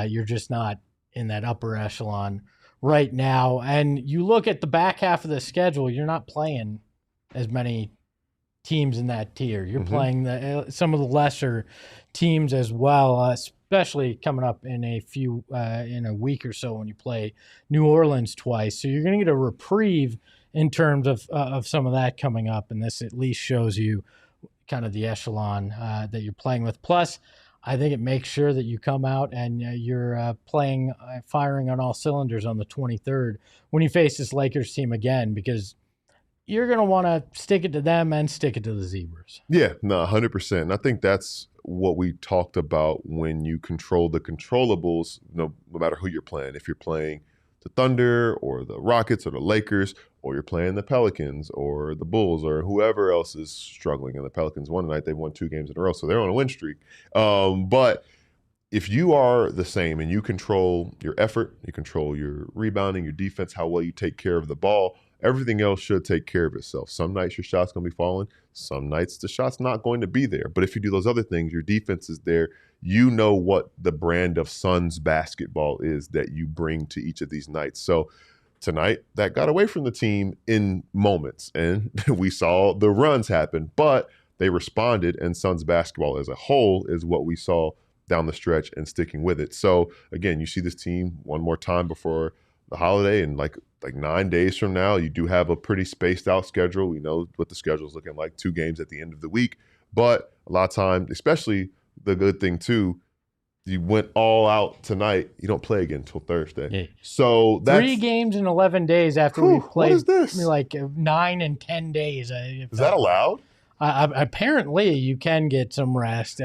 You're just not in that upper echelon right now. And you look at the back half of the schedule, you're not playing as many teams in that tier. You're playing some of the lesser teams as well, especially coming up in a week or so when you play New Orleans twice. So you're going to get a reprieve in terms of some of that coming up, and this at least shows you kind of the echelon that you're playing with. Plus, I think it makes sure that you come out and you're firing on all cylinders on the 23rd when you face this Lakers team again, because you're going to want to stick it to them and stick it to the Zebras. Yeah, no, 100%. And I think that's what we talked about when you control the controllables, no matter who you're playing. If you're playing the Thunder or the Rockets or the Lakers, or you're playing the Pelicans or the Bulls or whoever else is struggling. And the Pelicans won tonight. They've won 2 games in a row, so they're on a win streak. But if you are the same and you control your effort, you control your rebounding, your defense, how well you take care of the ball, everything else should take care of itself. Some nights your shot's going to be falling. Some nights the shot's not going to be there. But if you do those other things, your defense is there. You know what the brand of Suns basketball is that you bring to each of these nights. So tonight, that got away from the team in moments, and we saw the runs happen, but they responded, and Suns basketball as a whole is what we saw down the stretch and sticking with it. So again, you see this team one more time before the holiday, and like 9 days from now, you do have a pretty spaced out schedule. We know what the schedule is looking like, 2 games at the end of the week, but a lot of time, especially the good thing too, you went all out tonight. You don't play again until Thursday. Yeah. So that's 3 games in 11 days after we played. What is this? Like 9 and 10 days. Is that allowed? Apparently, you can get some rest.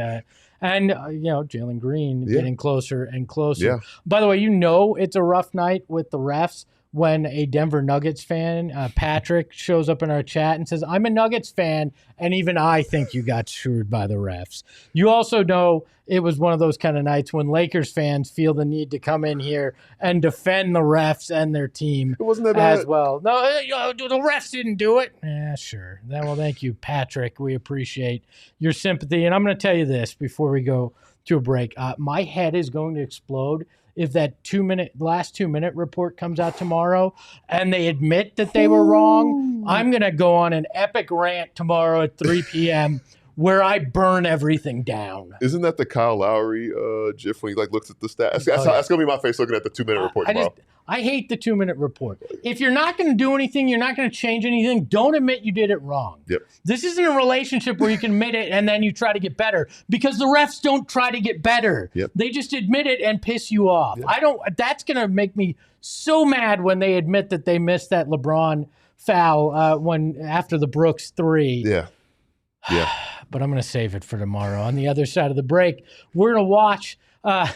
And, Jalen Green getting closer and closer. Yeah. By the way, it's a rough night with the refs when a Denver Nuggets fan, Patrick, shows up in our chat and says, I'm a Nuggets fan, and even I think you got screwed by the refs. You also know it was one of those kind of nights when Lakers fans feel the need to come in here and defend the refs and their team as well. No, the refs didn't do it. Yeah, sure. Well, thank you, Patrick. We appreciate your sympathy. And I'm going to tell you this before we go to a break. My head is going to explode if that last 2 minute report comes out tomorrow and they admit that they were wrong. I'm going to go on an epic rant tomorrow at 3 p.m. where I burn everything down. Isn't that the Kyle Lowry gif when he looks at the stats? That's going to be my face looking at the 2 minute report tomorrow. I hate the 2 minute report. If you're not going to do anything, you're not going to change anything, don't admit you did it wrong. Yep. This isn't a relationship where you can admit it and then you try to get better, because the refs don't try to get better. Yep. They just admit it and piss you off. Yep. That's going to make me so mad when they admit that they missed that LeBron foul after the Brooks 3. Yeah. Yeah. But I'm going to save it for tomorrow. On the other side of the break, we're going to watch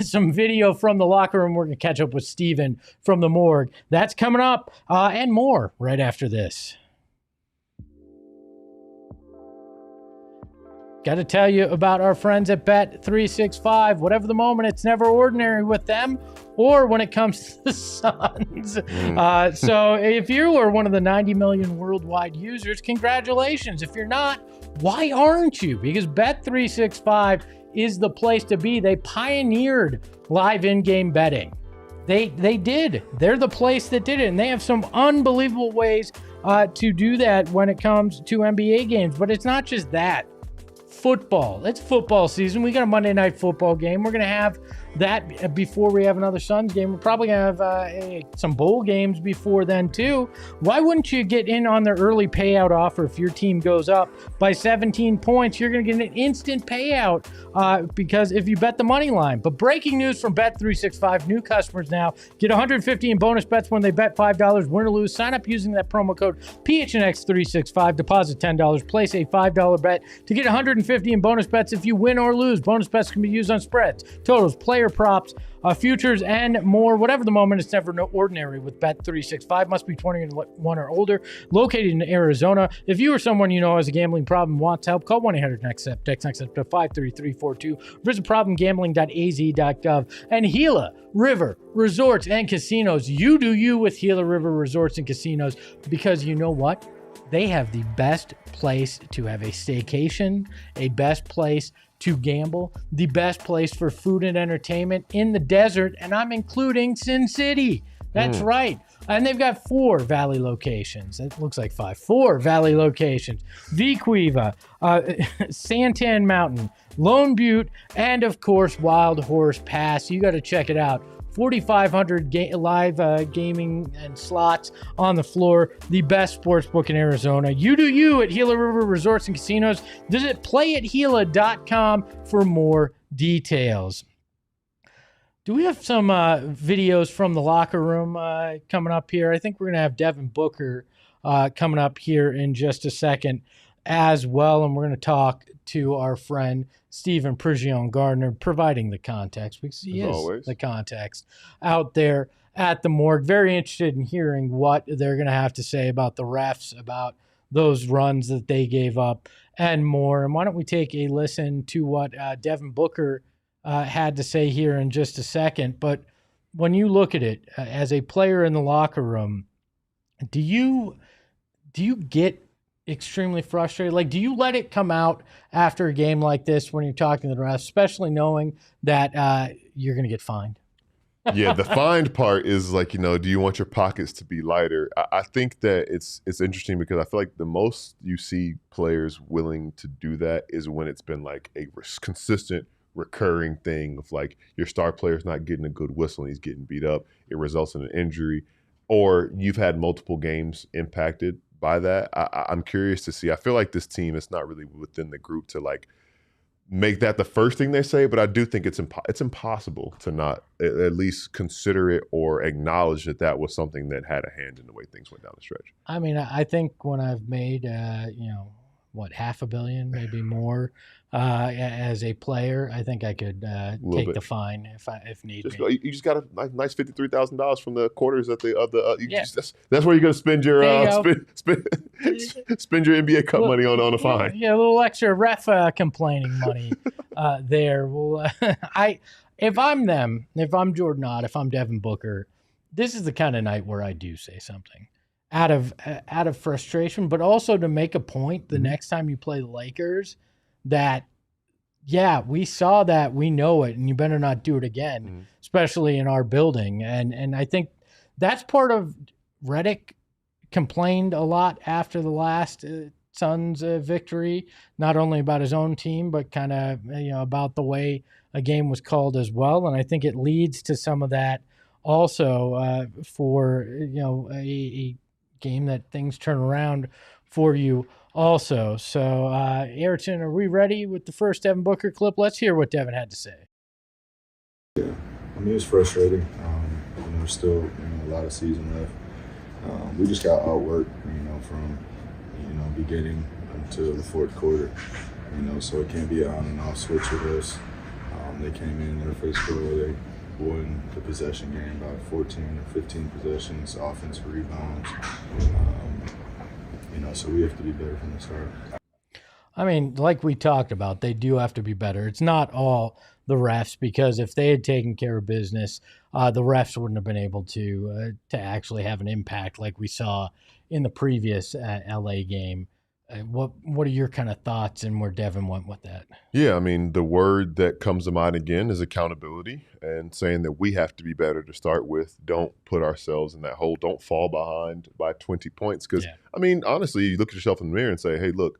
some video from the locker room. We're going to catch up with Steven from the morgue. That's coming up and more right after this. Got to tell you about our friends at Bet365. Whatever the moment, it's never ordinary with them or when it comes to the Suns. So if you are one of the 90 million worldwide users, congratulations. If you're not, why aren't you? Because Bet365 is the place to be. They pioneered live in-game betting. They did. They're the place that did it, and they have some unbelievable ways to do that when it comes to NBA games. But it's not just that. Football. It's football season. We got a Monday night football game. We're going to have that before we have another Suns game. We're probably going to have some bowl games before then too. Why wouldn't you get in on their early payout offer? If your team goes up by 17 points, you're going to get an instant payout because if you bet the money line. But breaking news from Bet365, new customers now get $150 in bonus bets when they bet $5, win or lose. Sign up using that promo code PHNX365, deposit $10, place a $5 bet to get $150 in bonus bets if you win or lose. Bonus bets can be used on spreads, totals, player props, futures, and more. Whatever the moment, it's never ordinary with Bet365. Must be 21 or older. Located in Arizona. If you or someone you know has a gambling problem and wants help, call 1-800-NEXT-STEP. Text NEXT STEP to 53342. Visit problemgambling.az.gov. And Gila River Resorts and Casinos. You do you with Gila River Resorts and Casinos, because you know what? They have the best place to have a staycation, a best place to gamble, the best place for food and entertainment in the desert, and I'm including Sin City. That's right. And they've got 4 Valley locations. It looks like 5. 4 Valley locations. Vequiva, Santan Mountain, Lone Butte, and of course, Wild Horse Pass. You got to check it out. 4,500 live gaming and slots on the floor. The best sports book in Arizona. You do you at Gila River Resorts and Casinos. Visit playatgila.com for more details. Do we have some videos from the locker room coming up here? I think we're going to have Devin Booker coming up here in just a second as well. And we're going to talk to our friend Stephen Prigion-Gardner, providing the context, because he is always the context out there at the morgue. Very interested in hearing what they're going to have to say about the refs, about those runs that they gave up, and more. And why don't we take a listen to what Devin Booker had to say here in just a second. But when you look at it as a player in the locker room, Do you get extremely frustrated? Like, do you let it come out after a game like this when you're talking to the refs, especially knowing that you're going to get fined? Yeah, the find part is like, do you want your pockets to be lighter? I think that it's interesting because I feel like the most you see players willing to do that is when it's been like a consistent recurring thing of like your star player's not getting a good whistle and he's getting beat up. It results in an injury, or you've had multiple games impacted by that. I'm curious to see. I feel like this team is not really within the group to like make that the first thing they say, but I do think it's impossible to not at least consider it or acknowledge that that was something that had a hand in the way things went down the stretch. I mean, I think when I've made, what, $500 million, maybe more, as a player, I think I could take the fine if need be. You just got a nice $53,000 from the quarters at that's where you're going to spend your spend your NBA Cup money on a fine. Yeah, a little extra ref complaining money there. Well, if I'm them, if I'm Jordan Ott, if I'm Devin Booker, this is the kind of night where I do say something out of frustration, but also to make a point the next time you play the Lakers that, yeah, we saw that, we know it, and you better not do it again, especially in our building. And I think that's part of Redick complained a lot after the last Suns victory, not only about his own team, but kind of about the way a game was called as well. And I think it leads to some of that also for a game that things turn around for you also. So Ayrton, are we ready with the first Devin Booker clip? Let's hear what Devin had to say. Yeah, I mean, it's frustrating. There's still a lot of season left. We just got outworked, from beginning until the fourth quarter. So it can't be an on and off switch with us. They came in their first quarter, they won the possession game by 14 or 15 possessions, offensive rebounds. So we have to be better from the start. I mean, like we talked about, they do have to be better. It's not all the refs, because if they had taken care of business, the refs wouldn't have been able to actually have an impact like we saw in the previous LA game. What are your kind of thoughts and where Devin went with that? Yeah, I mean, the word that comes to mind again is accountability, and saying that we have to be better to start with. Don't put ourselves in that hole. Don't fall behind by 20 points. Because, I mean, honestly, you look at yourself in the mirror and say, hey, look,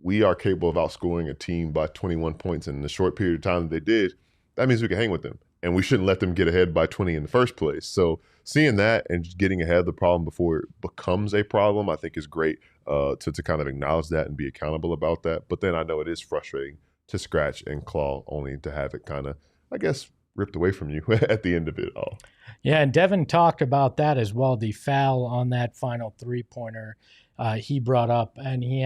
we are capable of outscoring a team by 21 points in the short period of time that they did. That means we can hang with them, and we shouldn't let them get ahead by 20 in the first place. So seeing that and just getting ahead of the problem before it becomes a problem, I think is great to kind of acknowledge that and be accountable about that. But then I know it is frustrating to scratch and claw only to have it kind of, I guess, ripped away from you at the end of it all. Yeah, and Devin talked about that as well, the foul on that final three-pointer he brought up, and he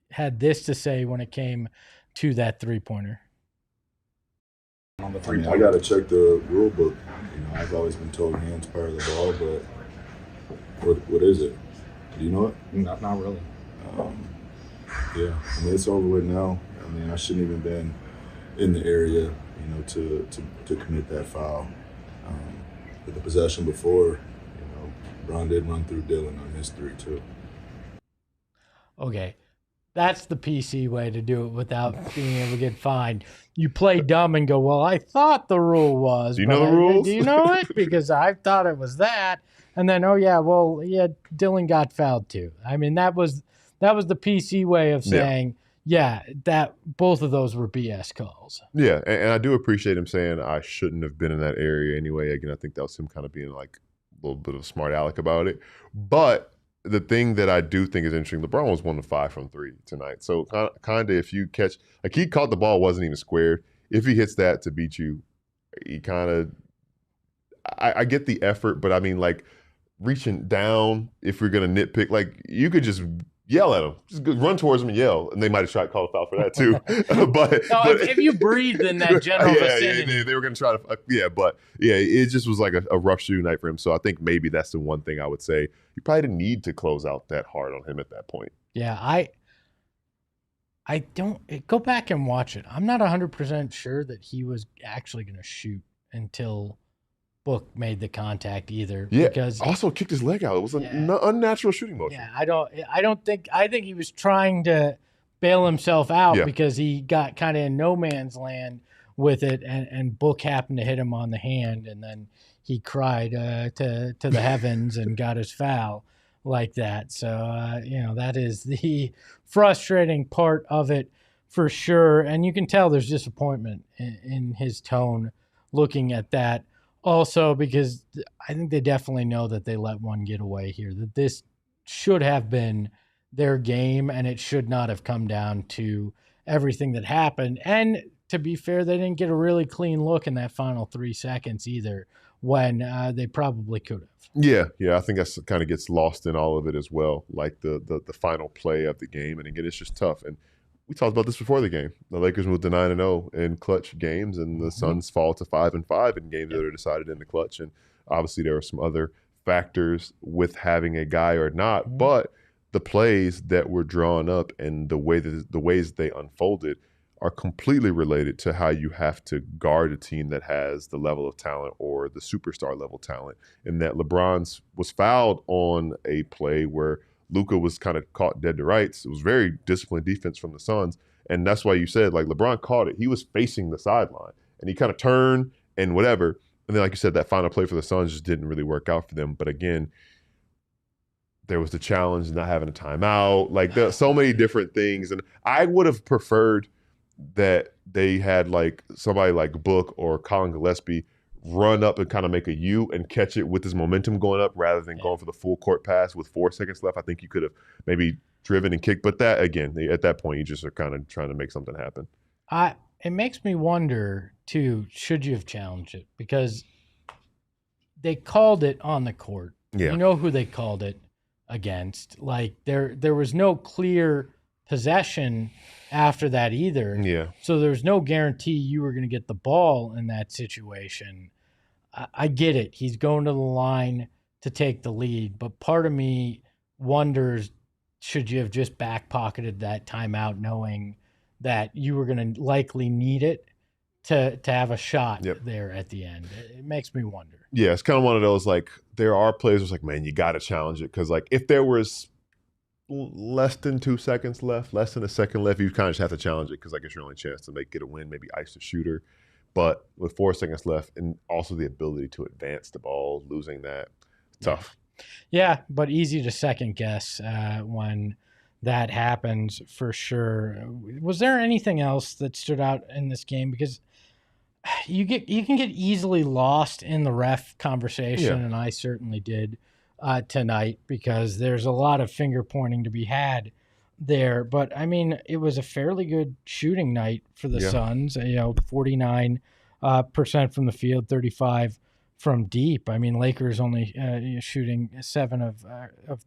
had this to say when it came to that three-pointer. I mean, I got to check the rule book. I've always been told hands part of the ball, but what is it? Do you know it? Not really. Yeah, I mean, it's over with now. I mean, I shouldn't even been in the area, to commit that foul. But the possession before, LeBron did run through Dillon on his three too. Okay, that's the PC way to do it without being able to get fined. You play dumb and go, well, I thought the rule was. Do you know the rules? Do you know it? Because I thought it was that. And then, Dillon got fouled too. I mean, that was the PC way of saying, that both of those were BS calls. Yeah, and I do appreciate him saying I shouldn't have been in that area anyway. Again, I think that was him kind of being like a little bit of a smart aleck about it. But the thing that I do think is interesting, LeBron was 1 of 5 from 3 tonight. So kind of if you catch, like he caught the ball, wasn't even squared. If he hits that to beat you, he kind of, I get the effort, but I mean, like reaching down, if you're going to nitpick, like you could just yell at him, just run towards him and yell, and they might have tried to call a foul for that too. but if you breathe in that general vicinity. They were going to try to, it just was like a rough shooting night for him. So I think maybe that's the one thing I would say. You probably didn't need to close out that hard on him at that point. Yeah, I don't go back and watch it. I'm not 100% sure that he was actually going to shoot until Book made the contact either. Yeah, because also kicked his leg out. It was an unnatural shooting motion. Yeah, I think he was trying to bail himself out because he got kind of in no man's land with it, and Book happened to hit him on the hand, and then he cried to the heavens and got his foul like that. So that is the frustrating part of it for sure, and you can tell there's disappointment in his tone looking at that. Also, because I think they definitely know that they let one get away here, that this should have been their game and it should not have come down to everything that happened. And to be fair, they didn't get a really clean look in that final 3 seconds either, when they probably could have. Yeah. I think that kind of gets lost in all of it as well, like the final play of the game. And again, it's just tough. And we talked about this before the game. The Lakers moved to 9-0 in clutch games, and the Suns fall to 5-5 in games that are decided in the clutch. And obviously, there are some other factors with having a guy or not, but the plays that were drawn up and the ways they unfolded are completely related to how you have to guard a team that has the level of talent or the superstar level talent. And that LeBron was fouled on a play where Luka was kind of caught dead to rights. It was very disciplined defense from the Suns. And that's why you said, like, LeBron caught it. He was facing the sideline. And he kind of turned and whatever. And then, like you said, that final play for the Suns just didn't really work out for them. But again, there was the challenge of not having a timeout. Like, there are so many different things. And I would have preferred that they had, like, somebody like Book or Colin Gillespie run up and kind of make a U and catch it with his momentum going up rather than going for the full court pass with 4 seconds left. I think you could have maybe driven and kicked. But that, again, at that point, you just are kind of trying to make something happen. It makes me wonder, too, should you have challenged it? Because they called it on the court. Yeah. You know who they called it against. Like, there was no clear possession after that either. Yeah. So there's no guarantee you were going to get the ball in that situation. I get it. He's going to the line to take the lead, but part of me wonders, should you have just back pocketed that timeout knowing that you were going to likely need it to have a shot there at the end? It makes me wonder. Yeah, it's kind of one of those, like, there are players who's like, man, you got to challenge it. Because, like, if there was less than 2 seconds left, less than a second left, you kind of just have to challenge it because, like, it's your only chance to get a win, maybe ice the shooter. But with 4 seconds left and also the ability to advance the ball, losing that, tough. Yeah, but easy to second guess when that happens for sure. Was there anything else that stood out in this game? Because you can get easily lost in the ref conversation, and I certainly did tonight, because there's a lot of finger pointing to be had there. But I mean, it was a fairly good shooting night for the Suns. 49% from the field, 35 from deep. I mean, Lakers only shooting 7 of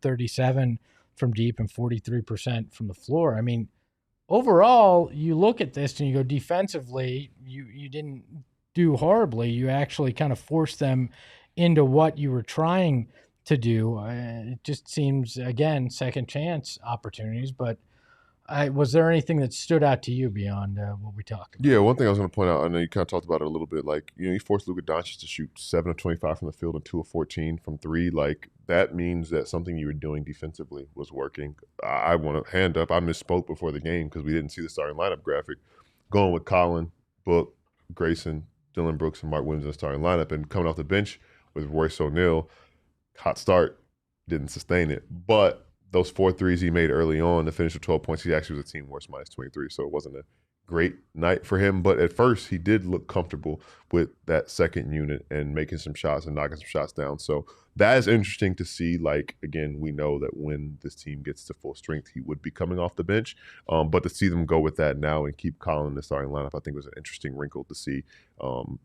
37 from deep and 43% from the floor. I mean, overall, you look at this and you go, defensively, you didn't do horribly. You actually kind of forced them into what you were trying to do. It just seems, again, second chance opportunities. But was there anything that stood out to you beyond what we talked about? Yeah, one thing I was going to point out, I know you kind of talked about it a little bit, like, you forced Luka Doncic to shoot 7 of 25 from the field and 2 of 14 from 3. Like, that means that something you were doing defensively was working. I want to hand up. I misspoke before the game because we didn't see the starting lineup graphic. Going with Colin, Book, Grayson, Dillon Brooks, and Mark Williams in the starting lineup, and coming off the bench with Royce O'Neal, hot start, didn't sustain it. But those 4 threes he made early on to finish with 12 points, he actually was a team worst minus 23. So it wasn't a great night for him. But at first, he did look comfortable with that second unit and making some shots and knocking some shots down. So that is interesting to see. Like, again, we know that when this team gets to full strength, he would be coming off the bench. But to see them go with that now and keep Colin in the starting lineup, I think was an interesting wrinkle to see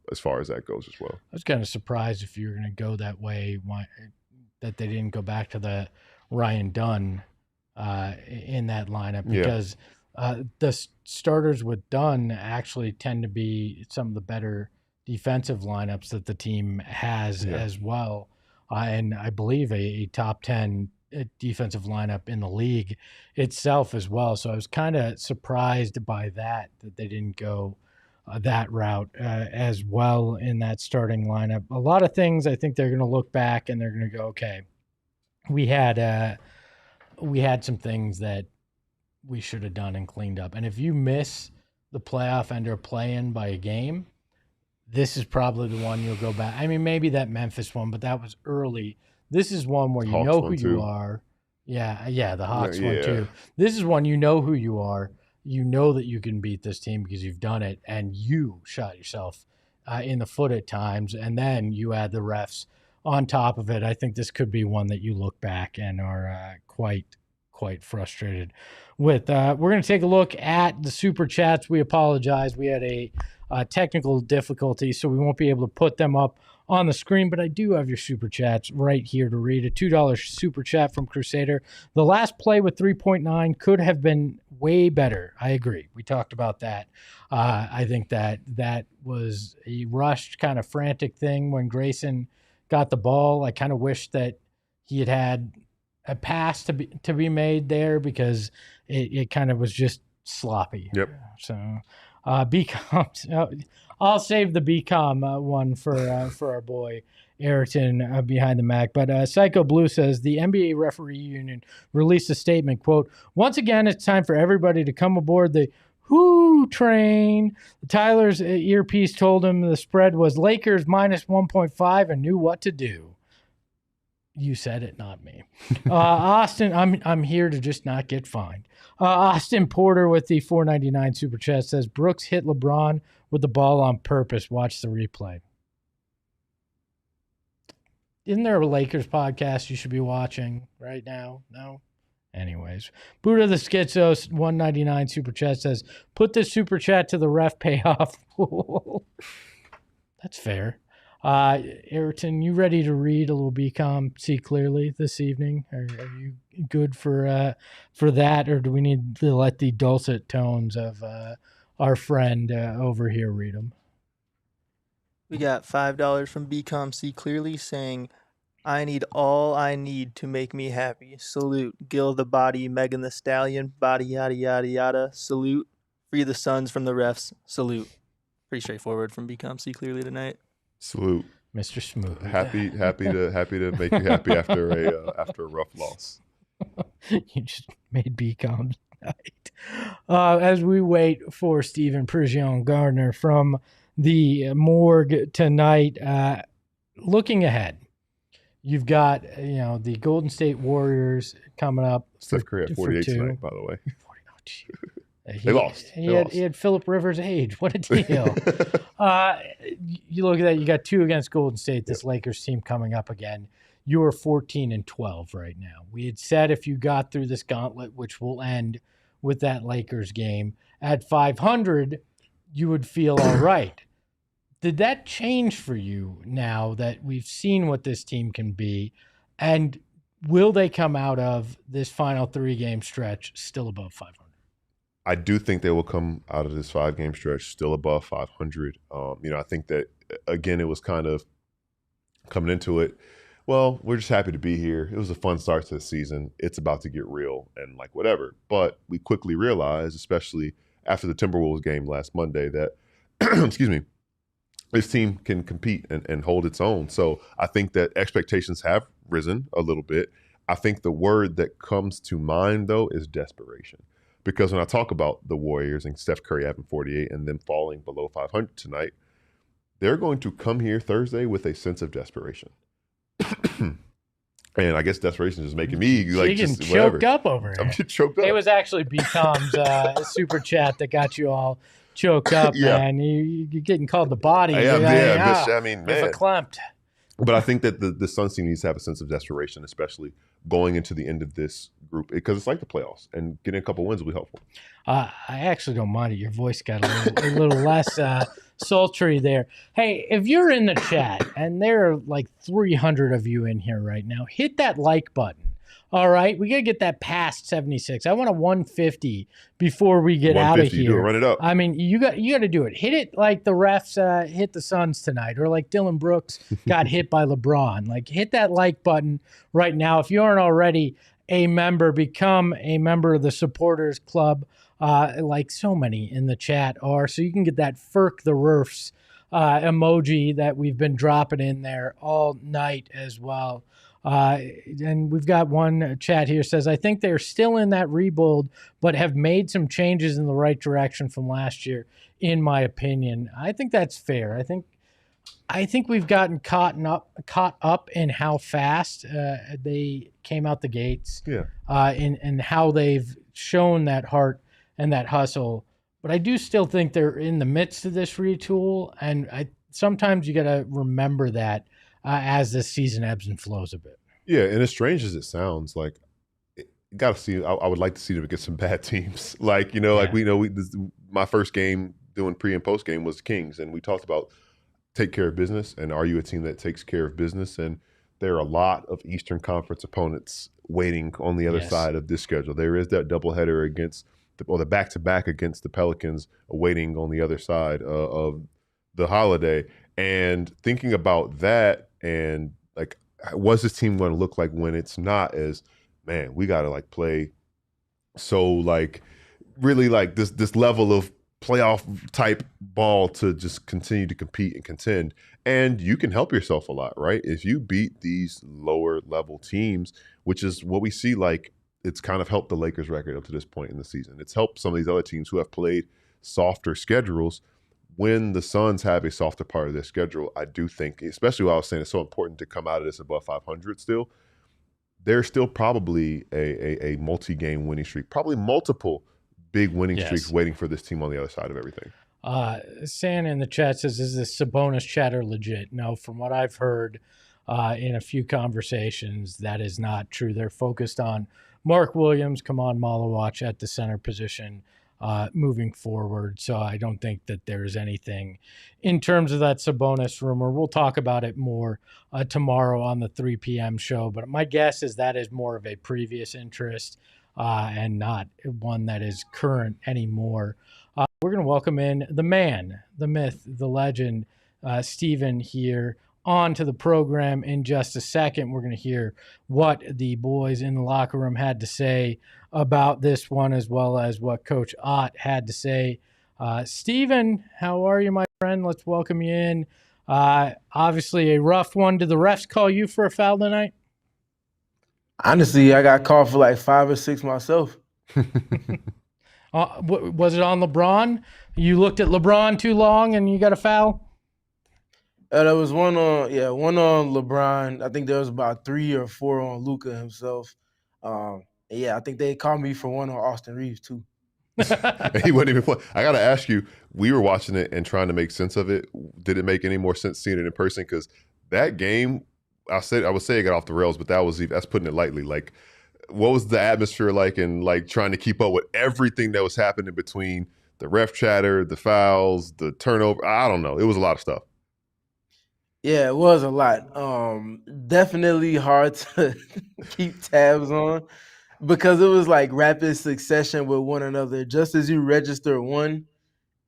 as far as that goes as well. I was kind of surprised if you were going to go that way, that they didn't go back to the Ryan Dunn in that lineup, because the starters with Dunn actually tend to be some of the better defensive lineups that the team has as well. And I believe a top 10 defensive lineup in the league itself as well. So I was kind of surprised by that they didn't go that route as well in that starting lineup. A lot of things I think they're going to look back and they're going to go, okay, we had some things that we should have done and cleaned up. And if you miss the playoff and are playing by a game, this is probably the one you'll go back. I mean, maybe that Memphis one, but that was early. This is one where you Hawks know who too. you are. Yeah, the Hawks one too. This is one you know who you are. You know that you can beat this team because you've done it, and you shot yourself in the foot at times, and then you add the refs on top of it. I think this could be one that you look back and are quite frustrated with. We're going to take a look at the Super Chats. We apologize. We had a technical difficulty, so we won't be able to put them up on the screen, but I do have your Super Chats right here to read. A $2 Super Chat from Crusader. The last play with 3.9 could have been way better. I agree. We talked about that. I think that was a rushed kind of frantic thing when Grayson got the ball. I kind of wish that he had a pass to be made there because it kind of was just sloppy. Yep. So BCom, I'll save the BCom one for our boy Ayrton behind the Mac. But Psycho Blue says the NBA referee union released a statement, quote, "Once again, it's time for everybody to come aboard the Whoo train." Tyler's earpiece told him the spread was Lakers minus 1.5 and knew what to do. You said it, not me. Austin, I'm here to just not get fined. Austin Porter with the $4.99 Super Chat says Brooks hit LeBron with the ball on purpose. Watch the replay. Isn't there a Lakers podcast you should be watching right now? No? Anyways. Buddha the Schizo, $1.99 Super Chat says, put this Super Chat to the ref payoff. That's fair. Ayrton, you ready to read a little BCom See Clearly this evening? Are you good for that, or do we need to let the dulcet tones of our friend over here read them? We got $5 from BCom See Clearly saying, I need all I need to make me happy. Salute. Gil the Body, Megan the Stallion, body yada yada yada. Salute. Free the Suns from the refs. Salute. Pretty straightforward from BCom See Clearly tonight. Salute, Mr. Smooth. Happy to make you happy after a rough loss. You just made BCom tonight. As we wait for Stephen Prigion Gardner from the morgue tonight, looking ahead, you've got the Golden State Warriors coming up. Steph Curry at 48 tonight, by the way. They lost. He had Phillip Rivers' age. What a deal. You look at that, you got 2 against Golden State, this Lakers team coming up again. You are 14-12 right now. We had said if you got through this gauntlet, which will end with that Lakers game, at 500, you would feel all right. Did that change for you now that we've seen what this team can be? And will they come out of this final 3-game stretch still above 500? I do think they will come out of this 5-game stretch still above 500. I think that, again, it was kind of coming into it, well, we're just happy to be here. It was a fun start to the season. It's about to get real and whatever. But we quickly realized, especially after the Timberwolves game last Monday, that, excuse me, this team can compete and hold its own. So I think that expectations have risen a little bit. I think the word that comes to mind, though, is desperation. Because when I talk about the Warriors and Steph Curry having 48 and them falling below 500 tonight, they're going to come here Thursday with a sense of desperation. And I guess desperation is making me just choked up over it. I'm getting choked up. It was actually BCom's super chat that got you all choked up, man. You're getting called the body. Man. Verklempt. But I think that the Suns team needs to have a sense of desperation, especially going into the end of this group, because it's like the playoffs, and getting a couple wins will be helpful. I actually don't mind it. Your voice got a little less sultry there. Hey, if you're in the chat, and there are like 300 of you in here right now, hit that like button. All right, we got to get that past 76. I want a 150 before we get out of here. Do it, run it up. I mean, you got to do it. Hit it like the refs hit the Suns tonight, or like Dillon Brooks got hit by LeBron. Like, hit that like button right now. If you aren't already a member, become a member of the Supporters Club like so many in the chat are. So you can get that Ferk the Roofs emoji that we've been dropping in there all night as well. And we've got one chat here says, I think they're still in that rebuild, but have made some changes in the right direction from last year, in my opinion. I think that's fair. I think we've gotten caught up in how fast they came out the gates, and how they've shown that heart and that hustle. But I do still think they're in the midst of this retool, and sometimes you got to remember that as this season ebbs and flows a bit. Yeah, and as strange as it sounds, like got to see. I would like to see them against some bad teams. Like like we know my first game doing pre and post game was the Kings, and we talked about take care of business, and are you a team that takes care of business? And there are a lot of Eastern Conference opponents waiting on the other side of this schedule. There is that doubleheader against the back-to-back against the Pelicans waiting on the other side of the holiday. And thinking about that, and like, what's this team going to look like when it's not as, man, we got to like play so like really like this level of playoff type ball to just continue to compete and contend. And you can help yourself a lot, right? If you beat these lower level teams, which is what we see, like it's kind of helped the Lakers record up to this point in the season. It's helped some of these other teams who have played softer schedules. When the Suns have a softer part of their schedule, I do think, especially what I was saying, it's so important to come out of this above 500 still. There's still probably a multi-game winning streak, probably multiple big winning streaks waiting for this team on the other side of everything. San in the chat says, is this Sabonis chatter legit? No, from what I've heard in a few conversations, that is not true. They're focused on Mark Williams, Kaman Malawach at the center position moving forward. So I don't think that there's anything in terms of that Sabonis rumor. We'll talk about it more tomorrow on the 3 p.m. show. But my guess is that is more of a previous interest and not one that is current anymore. We're going to welcome in the man, the myth, the legend, Steven here onto the program in just a second. We're going to hear what the boys in the locker room had to say about this one, as well as what Coach Ott had to say. Steven, how are you, my friend? Let's welcome you in. Obviously a rough one. Did the refs call you for a foul tonight? Honestly, I got called for like 5 or 6 myself. Was it on LeBron? You looked at LeBron too long and you got a foul? There was one on LeBron. I think there was about 3 or 4 on Luka himself. I think they called me for one on Austin Reeves too. He wasn't even playing. I got to ask you, we were watching it and trying to make sense of it. Did it make any more sense seeing it in person? Because that game, I would say it got off the rails, but that's putting it lightly. Like, what was the atmosphere like, and like trying to keep up with everything that was happening between the ref chatter, the fouls, the turnover? I don't know. It was a lot of stuff. Yeah, it was a lot. Definitely hard to keep tabs on because it was like rapid succession with one another. Just as you register one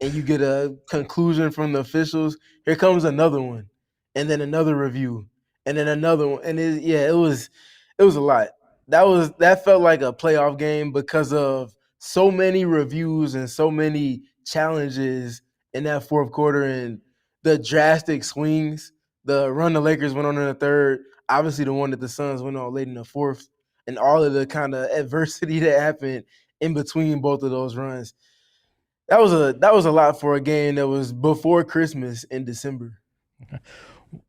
and you get a conclusion from the officials, here comes another one, and then another review, and then another one. And it was a lot. That felt like a playoff game because of so many reviews and so many challenges in that fourth quarter and the drastic swings. The run the Lakers went on in the third, obviously the one that the Suns went on late in the fourth, and all of the kind of adversity that happened in between both of those runs. That was a lot for a game that was before Christmas in December.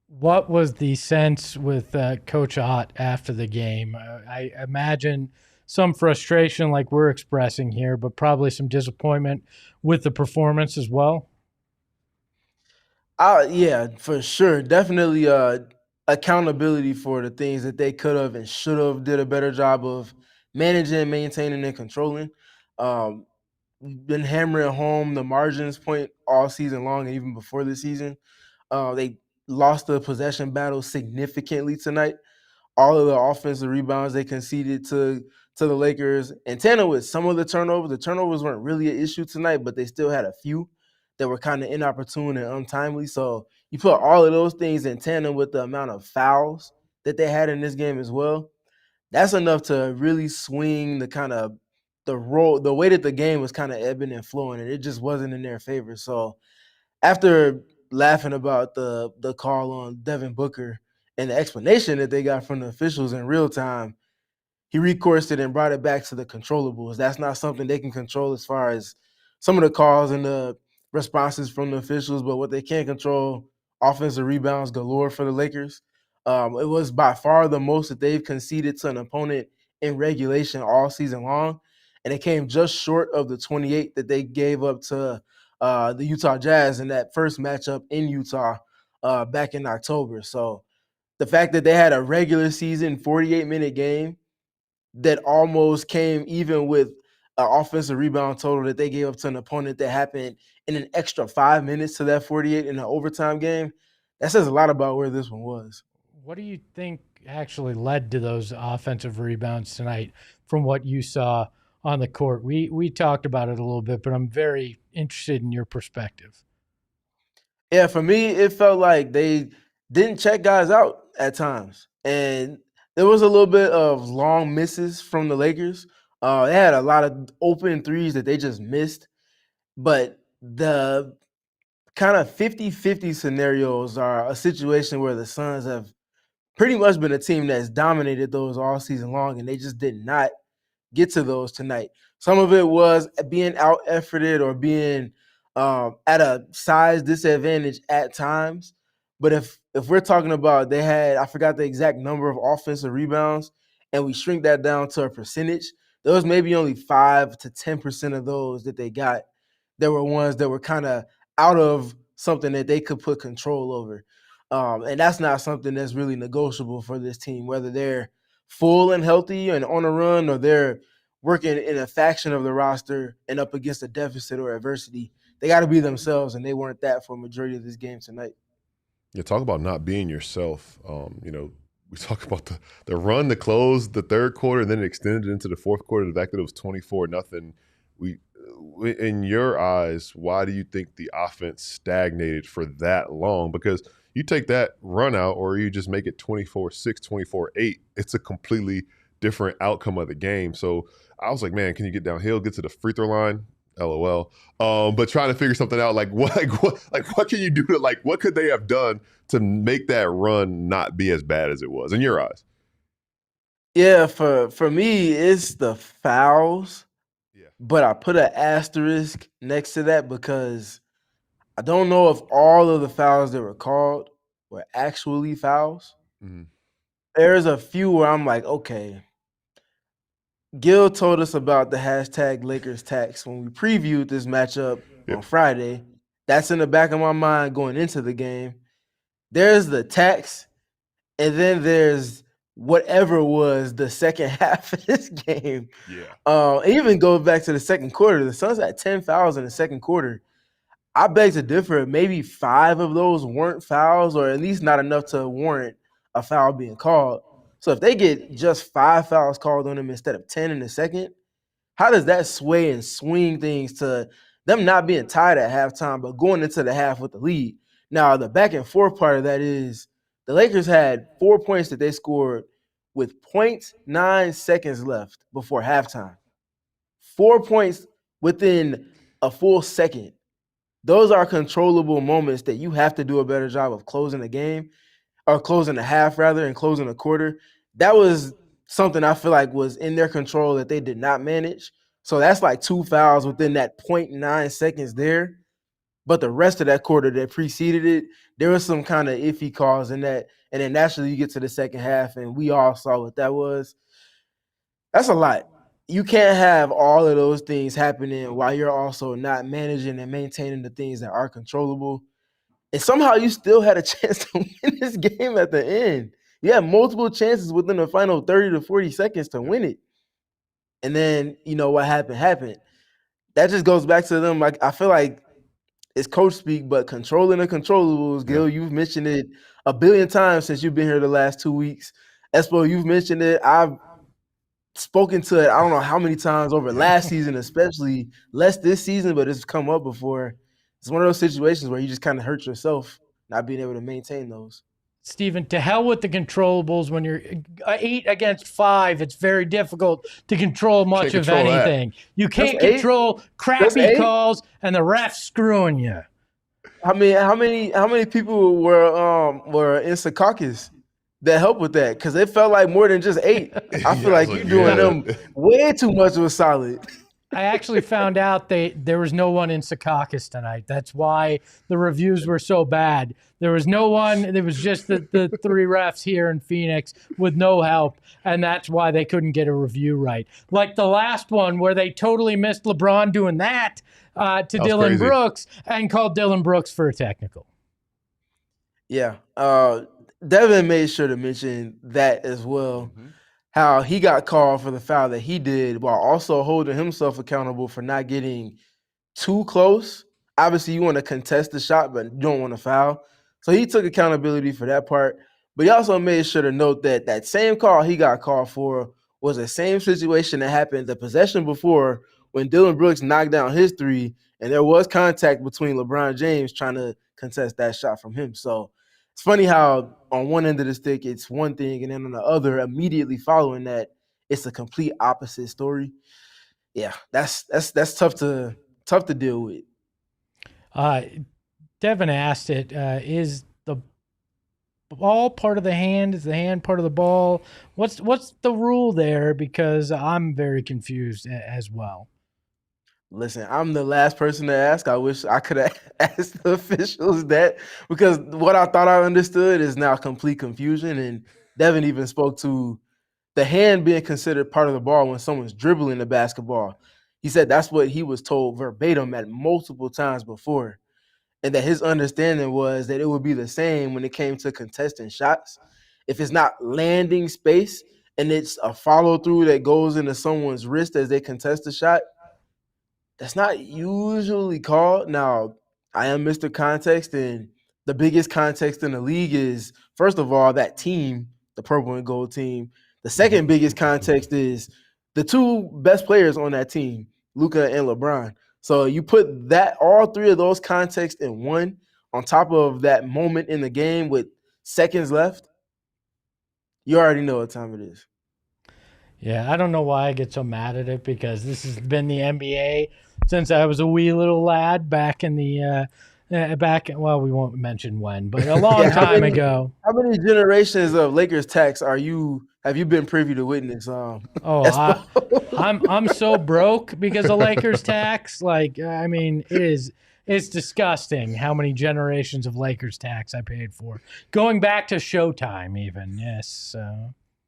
What was the sense with Coach Ott after the game? I imagine some frustration like we're expressing here, but probably some disappointment with the performance as well. Yeah, for sure. Definitely accountability for the things that they could have and should have did a better job of managing, maintaining, and controlling. We've been hammering home the margins point all season long and even before the season. They lost the possession battle significantly tonight. All of the offensive rebounds they conceded to the Lakers, and tandem with some of the turnovers weren't really an issue tonight, but they still had a few that were kind of inopportune and untimely. So you put all of those things in tandem with the amount of fouls that they had in this game as well. That's enough to really swing the kind of the way that the game was kind of ebbing and flowing, and it just wasn't in their favor. So after laughing about the call on Devin Booker and the explanation that they got from the officials in real time, he recoursed it and brought it back to the controllables. That's not something they can control as far as some of the calls and the responses from the officials, but what they can control, offensive rebounds galore for the Lakers. It was by far the most that they've conceded to an opponent in regulation all season long, and it came just short of the 28 that they gave up to the Utah Jazz in that first matchup in Utah back in October. So the fact that they had a regular season 48-minute game that almost came even with an offensive rebound total that they gave up to an opponent that happened in an extra 5 minutes to that 48 in an overtime game, that says a lot about where this one was. What do you think actually led to those offensive rebounds tonight from what you saw on the court? We talked about it a little bit, but I'm very interested in your perspective. Yeah, for me, it felt like they didn't check guys out at times. And there was a little bit of long misses from the Lakers. They had a lot of open threes that they just missed. But the kind of 50-50 scenarios are a situation where the Suns have pretty much been a team that's dominated those all season long, and they just did not get to those tonight. Some of it was being out efforted or being at a size disadvantage at times. But if we're talking about they had, I forgot the exact number of offensive rebounds, and we shrink that down to a percentage, there was maybe only 5 to 10% of those that they got. There were ones that were kind of out of something that they could put control over. And that's not something that's really negotiable for this team, whether they're full and healthy and on a run or they're working in a faction of the roster and up against a deficit or adversity. They got to be themselves, and they weren't that for a majority of this game tonight. Yeah, talk about not being yourself. We talk about the run to close the third quarter and then it extended into the fourth quarter. The fact that it was 24-0. In your eyes, why do you think the offense stagnated for that long? Because you take that run out or you just make it 24-6, 24-8, it's a completely different outcome of the game. So I was like, man, can you get downhill, get to the free throw line? LOL. But trying to figure something out, what can you do what could they have done to make that run not be as bad as it was in your eyes? Yeah, for me, it's the fouls. Yeah. But I put an asterisk next to that because I don't know if all of the fouls that were called were actually fouls. Mm-hmm. There's a few where I'm like, okay. Gil told us about the hashtag Lakers tax when we previewed this matchup on Friday. That's in the back of my mind going into the game. There's the tax, and then there's whatever was the second half of this game. Yeah. It even goes back to the second quarter. The Suns had 10 fouls in the second quarter. I beg to differ. Maybe 5 of those weren't fouls, or at least not enough to warrant a foul being called. So if they get just 5 fouls called on them instead of 10 in the second, how does that sway and swing things to them not being tied at halftime, but going into the half with the lead? Now, the back and forth part of that is the Lakers had 4 points that they scored with 0.9 seconds left before halftime. 4 points within a full second. Those are controllable moments that you have to do a better job of closing the game, or closing the half rather, and closing the quarter. That was something I feel like was in their control that they did not manage. So that's like 2 fouls within that 0.9 seconds there. But the rest of that quarter that preceded it, there was some kind of iffy calls in that. And then naturally you get to the second half, and we all saw what that was. That's a lot. You can't have all of those things happening while you're also not managing and maintaining the things that are controllable. And somehow you still had a chance to win this game at the end. You had multiple chances within the final 30 to 40 seconds to win it. And then, what happened. That just goes back to them. Like, I feel like it's coach speak, but controlling the controllables, Gil, you've mentioned it a billion times since you've been here the last 2 weeks. Espo, you've mentioned it. I've spoken to it I don't know how many times over last season, especially less this season, but it's come up before. It's one of those situations where you just kind of hurt yourself not being able to maintain those. Steven, to hell with the controllables. When you're 8 against 5, it's very difficult to control much of anything. You can't control crappy calls and the refs screwing you. How many people were in Secaucus that helped with that? Because it felt like more than just 8. I feel like you're doing them way too much of a solid. I actually found out there was no one in Secaucus tonight. That's why the reviews were so bad. There was no one. It was just the 3 refs here in Phoenix with no help, and that's why they couldn't get a review right. Like the last one where they totally missed LeBron doing that to Dillon Brooks and called Dillon Brooks for a technical. Yeah. Devin made sure to mention that as well. Mm-hmm. How he got called for the foul that he did while also holding himself accountable for not getting too close. Obviously, you want to contest the shot, but you don't want to foul. So he took accountability for that part. But he also made sure to note that that same call he got called for was the same situation that happened the possession before when Dillon Brooks knocked down his 3, and there was contact between LeBron James trying to contest that shot from him. So it's funny how on one end of the stick it's one thing, and then on the other, immediately following that, it's a complete opposite story. Yeah, that's tough to deal with. Devin asked it, is the ball part of the hand? Is the hand part of the ball? What's the rule there? Because I'm very confused as well. Listen, I'm the last person to ask. I wish I could have asked the officials that, because what I thought I understood is now complete confusion. And Devin even spoke to the hand being considered part of the ball when someone's dribbling the basketball. He said that's what he was told verbatim at multiple times before, and that his understanding was that it would be the same when it came to contesting shots. If it's not landing space and it's a follow-through that goes into someone's wrist as they contest the shot, that's not usually called. Now, I am Mr. Context, and the biggest context in the league is, first of all, that team, the purple and gold team. The second biggest context is the 2 best players on that team, Luka and LeBron. So you put that, all 3 of those contexts in one on top of that moment in the game with seconds left, you already know what time it is. Yeah, I don't know why I get so mad at it, because this has been the NBA since I was a wee little lad back in the well, we won't mention when, but a long time ago. How many generations of Lakers tax have you been privy to witness? I'm so broke because of Lakers tax. Like, I mean, it's disgusting how many generations of Lakers tax I paid for, going back to Showtime even. Yes.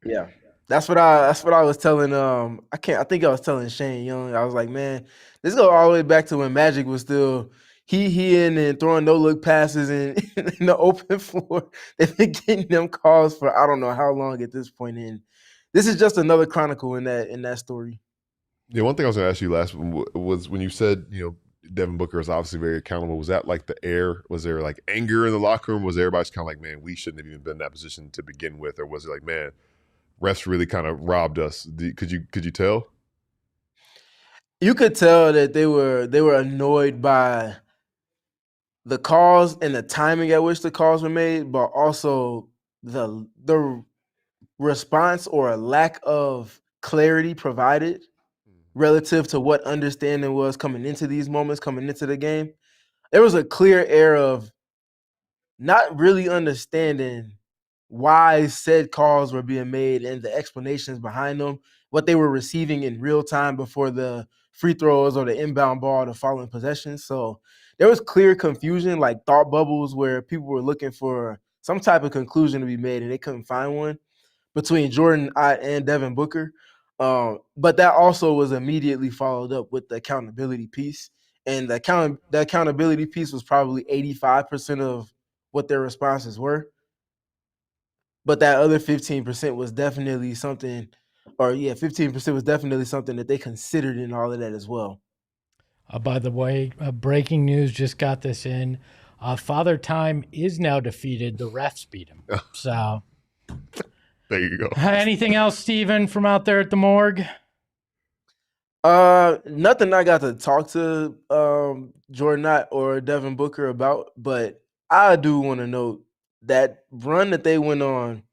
Yeah. That's what I was telling. I think I was telling Shane Young. I was like, man, this goes all the way back to when Magic was still he-ing and throwing no-look passes in the open floor. They've been getting them calls for I don't know how long at this point. And this is just another chronicle in that story. Yeah, one thing I was going to ask you last was when you said, Devin Booker is obviously very accountable. Was that like the air? Was there like anger in the locker room? Was everybody just kind of like, man, we shouldn't have even been in that position to begin with? Or was it like, man, refs really kind of robbed us? Could you tell? You could tell that they were annoyed by the calls and the timing at which the calls were made, but also the response or a lack of clarity provided relative to what understanding was coming into these moments, coming into the game. There was a clear air of not really understanding why said calls were being made and the explanations behind them, what they were receiving in real time before the free throws or the inbound ball to following possession. So there was clear confusion, like thought bubbles where people were looking for some type of conclusion to be made and they couldn't find one between Jordan and Devin Booker. But that also was immediately followed up with the accountability piece. And the accountability piece was probably 85% of what their responses were. But that other 15% was definitely something, 15% was definitely something that they considered in all of that as well. By the way, breaking news, just got this in. Father Time is now defeated. The refs beat him. So there you go. Anything else, Steven, from out there at the morgue? Nothing I got to talk to Jordan Knott or Devin Booker about, but I do want to note that run that they went on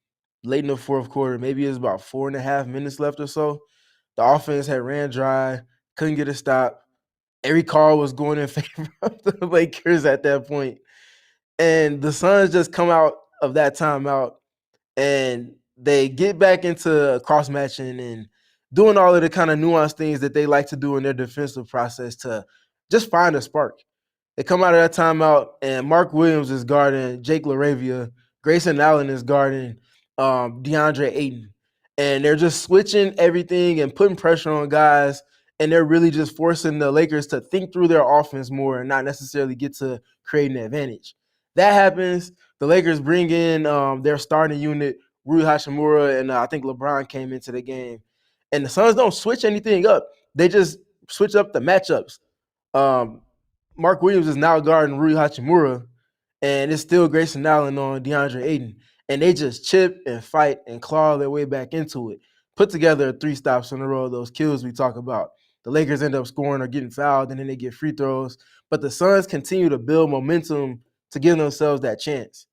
late in the fourth quarter, maybe it was about 4.5 minutes left or so. The offense had ran dry, couldn't get a stop. Every call was going in favor of the Lakers at that point. And the Suns just come out of that timeout and they get back into cross matching and doing all of the kind of nuanced things that they like to do in their defensive process to just find a spark. They come out of that timeout and Mark Williams is guarding Jake LaRavia. Grayson Allen is guarding DeAndre Ayton. And they're just switching everything and putting pressure on guys. And they're really just forcing the Lakers to think through their offense more and not necessarily get to creating an advantage. That happens. The Lakers bring in their starting unit, Rui Hachimura, and I think LeBron came into the game. And the Suns don't switch anything up. They just switch up the matchups. Mark Williams is now guarding Rui Hachimura, and it's still Grayson Allen on DeAndre Ayton. And they just chip and fight and claw their way back into it. Put together 3 stops in a row of those kills we talk about. The Lakers end up scoring or getting fouled, and then they get free throws. But the Suns continue to build momentum to give themselves that chance.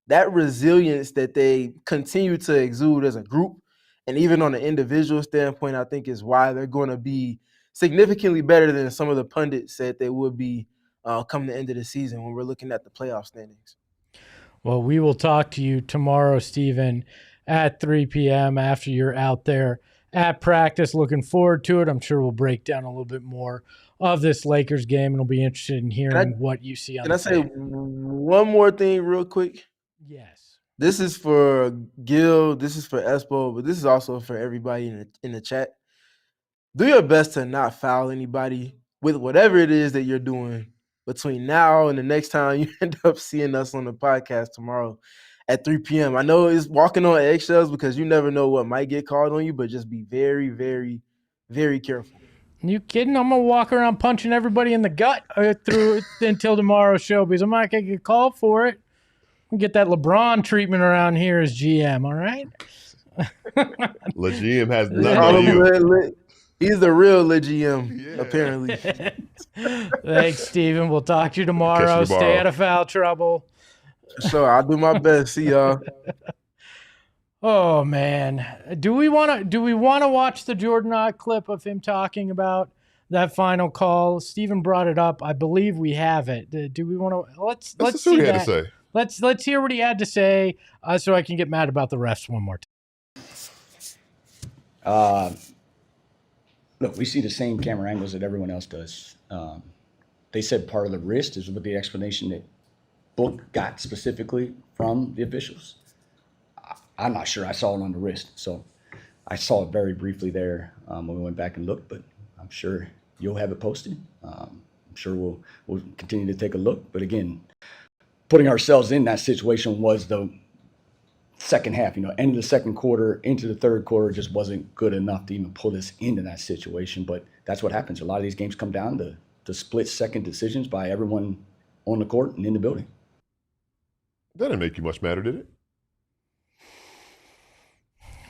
That resilience that they continue to exude as a group, and even on an individual standpoint, I think is why they're going to be significantly better than some of the pundits said they would be come the end of the season when we're looking at the playoff standings. Well, we will talk to you tomorrow, Stephen, at 3 p.m. after you're out there at practice. Looking forward to it. I'm sure we'll break down a little bit more of this Lakers game, and we'll be interested in hearing what you see on the Can I say one more thing real quick? Yes. This is for Gil, this is for Espo, but this is also for everybody in the chat. Do your best to not foul anybody with whatever it is that you're doing between now and the next time you end up seeing us on the podcast tomorrow at 3 p.m. I know it's walking on eggshells because you never know what might get called on you, but just be very, very, very careful. You kidding? I'm going to walk around punching everybody in the gut through until tomorrow's show because I'm not going to get called for it. We'll get that LeBron treatment around here as GM, all right? GM has none on you. He's the real GM, apparently. Thanks, Steven. We'll talk to you tomorrow. Stay out of foul trouble. So I'll do my best. See y'all. Oh man, do we want to watch the Jordan Ott clip of him talking about that final call? Steven brought it up. I believe we have it. Do we want to? Let's see what he had to say. Let's hear what he had to say, so I can get mad about the refs one more time. Look, we see the same camera angles that everyone else does. They said part of the wrist is what the explanation that Book got specifically from the officials. I'm not sure I saw it on the wrist, so I saw it very briefly there when we went back and looked, but I'm sure you'll have it posted. I'm sure we'll continue to take a look. But again, putting ourselves in that situation was the second half, end of the second quarter into the third quarter just wasn't good enough to even pull us into that situation. But that's what happens. A lot of these games come down to split-second decisions by everyone on the court and in the building. That didn't make you much madder, did it?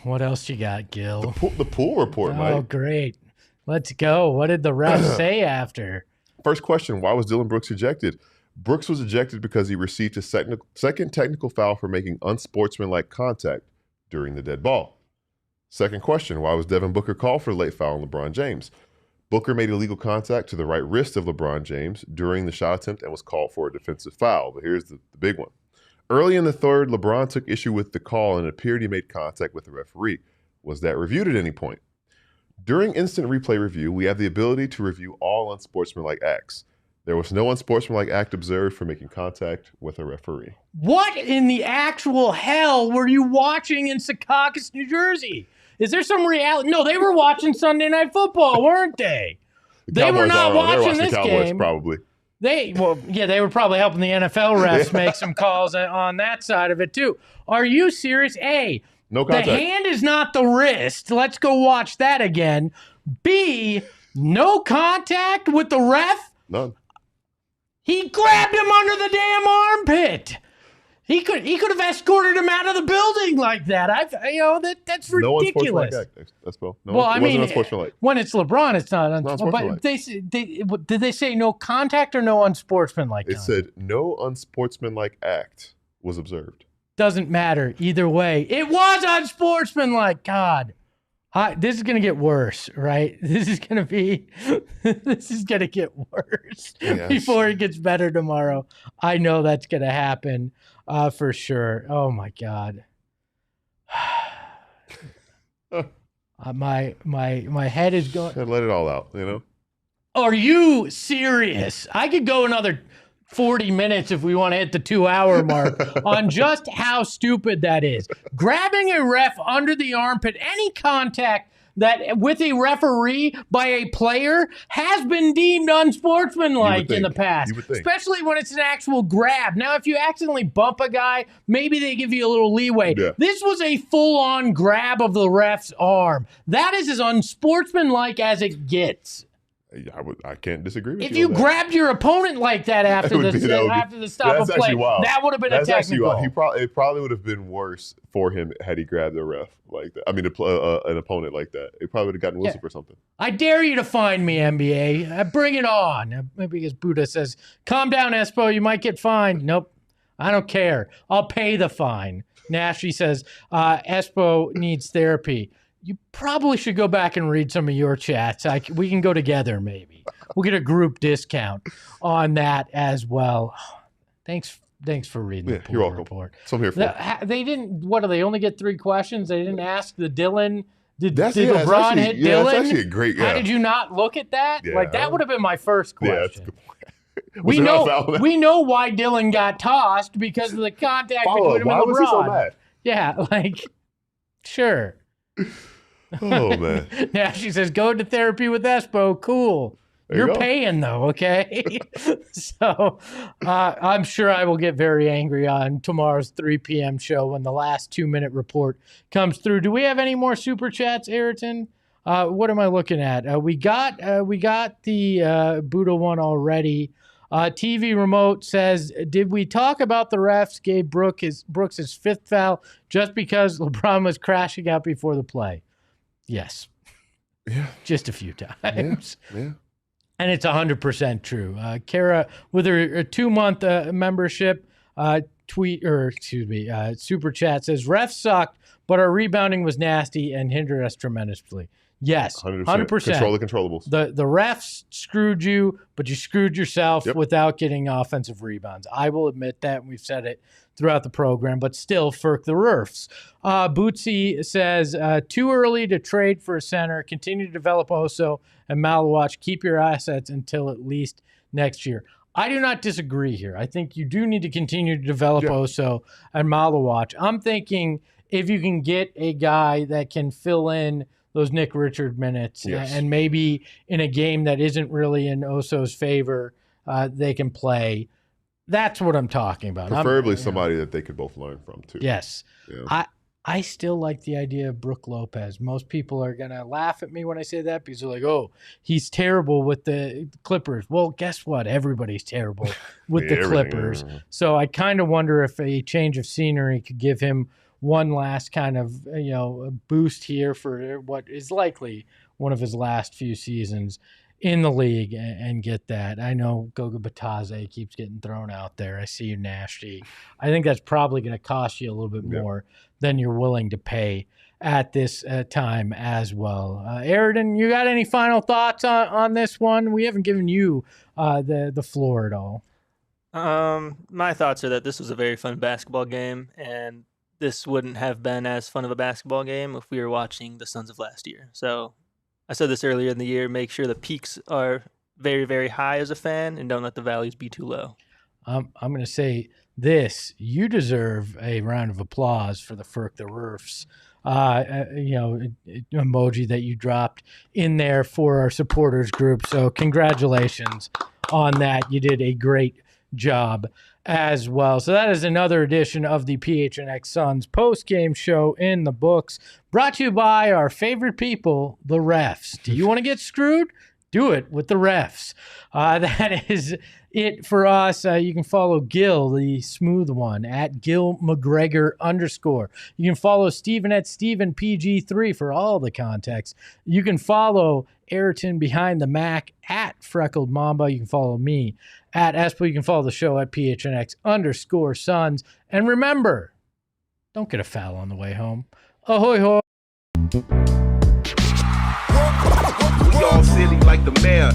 What else you got, Gil? The pool report, Mike. Oh, great. Let's go. What did the refs say after? First question, why was Dillon Brooks ejected? Brooks was ejected because he received a second technical foul for making unsportsmanlike contact during the dead ball. Second question, why was Devin Booker called for the late foul on LeBron James? Booker made illegal contact to the right wrist of LeBron James during the shot attempt and was called for a defensive foul. But here's the big one. Early in the third, LeBron took issue with the call and it appeared he made contact with the referee. Was that reviewed at any point? During instant replay review, we have the ability to review all unsportsmanlike acts. There was no unsportsmanlike act observed for making contact with a referee. What in the actual hell were you watching in Secaucus, New Jersey? Is there some reality? No, they were watching Sunday Night Football, weren't they? They were not watching this game. Probably. They were probably helping the NFL refs make some calls on that side of it too. Are you serious? A, no contact. The hand is not the wrist. Let's go watch that again. B, no contact with the ref. None. He grabbed him under the damn armpit. He could have escorted him out of the building like that. That's ridiculous. No act. That's well. No, well, I mean, when it's LeBron, it's not unsportsmanlike. But did they say no contact or no unsportsmanlike? It said no unsportsmanlike act was observed. Doesn't matter either way. It was unsportsmanlike. God, this is gonna get worse, right? This is gonna get worse before it gets better tomorrow. I know that's gonna happen for sure. Oh my God. My head is going. Gotta let it all out, you know. Are you serious? I could go another 40 minutes if we want to hit the 2-hour mark on just how stupid that is. Grabbing a ref under the armpit, any contact that with a referee by a player has been deemed unsportsmanlike in the past, especially when it's an actual grab. Now, if you accidentally bump a guy, maybe they give you a little leeway. Yeah. This was a full-on grab of the ref's arm. That is as unsportsmanlike as it gets. I can't disagree with you. If you grabbed your opponent like that after the stop of play, that would have been a technical. It probably would have been worse for him had he grabbed a ref like that. I mean, an opponent like that. It probably would have gotten whistled for something. I dare you to find me, NBA. Bring it on. Maybe because Buddha says, calm down, Espo. You might get fined. Nope. I don't care. I'll pay the fine. Nashy says, Espo needs therapy. You probably should go back and read some of your chats. We can go together, maybe. We'll get a group discount on that as well. Thanks for reading the pool report. So I'm here for They didn't. What do they only get 3 questions? They didn't ask the Dillon. Did LeBron hit Dillon? That's actually a great. How did you not look at that? Yeah. That would have been my first question. Yeah, we know why Dillon got tossed because of the contact between him and LeBron. Was he so mad? Yeah, sure. Oh man. Yeah, she says, go to therapy with Espo. Cool. You're paying though, okay? So I'm sure I will get very angry on tomorrow's 3 p.m. show when the last 2-minute report comes through. Do we have any more super chats, Ayrton? What am I looking at? We got the Buddha one already. TV Remote says, did we talk about the refs gave Brooks his 5th foul just because LeBron was crashing out before the play? Yes. Yeah. Just a few times. Yeah. And it's 100% true. Kara, with her 2-month membership, super chat says, refs sucked, but our rebounding was nasty and hindered us tremendously. Yes, 100%. Control the controllables. The refs screwed you, but you screwed yourself without getting offensive rebounds. I will admit that, and we've said it throughout the program, but still, firk the refs. Bootsy says, too early to trade for a center. Continue to develop Oso and Malawach. Keep your assets until at least next year. I do not disagree here. I think you do need to continue to develop Oso and Malawach. I'm thinking if you can get a guy that can fill in those Nick Richard minutes, and maybe in a game that isn't really in Oso's favor, they can play. That's what I'm talking about. Preferably somebody that they could both learn from too. Yes. Yeah. I still like the idea of Brook Lopez. Most people are going to laugh at me when I say that because they're like, oh, he's terrible with the Clippers. Well, guess what? Everybody's terrible with the Clippers. So I kind of wonder if a change of scenery could give him one last kind of, a boost here for what is likely one of his last few seasons in the league and get that. I know Goga Bataze keeps getting thrown out there. I see you, Nasty. I think that's probably going to cost you a little bit more than you're willing to pay at this time as well. Aridin, you got any final thoughts on this one? We haven't given you the floor at all. My thoughts are that this was a very fun basketball game, and this wouldn't have been as fun of a basketball game if we were watching the Suns of last year. So I said this earlier in the year, make sure the peaks are very, very high as a fan and don't let the valleys be too low. I'm going to say this. You deserve a round of applause for the Firk the Roofs emoji that you dropped in there for our supporters group. So congratulations on that. You did a great job as well. So that is another edition of the PHNX Suns post-game show in the books, brought to you by our favorite people, the refs. Do you want to get screwed? do it with the refs. That is it for us. You can follow Gil, the smooth one, at Gil McGregor _. You can follow Steven at Steven PG3 for all the context. You can follow Ayrton behind the Mac at Freckled Mamba. You can follow me at Espo. You can follow the show at PHNX _Suns. And remember, don't get a foul on the way home. Ahoy, hoy. We all silly like the mayor.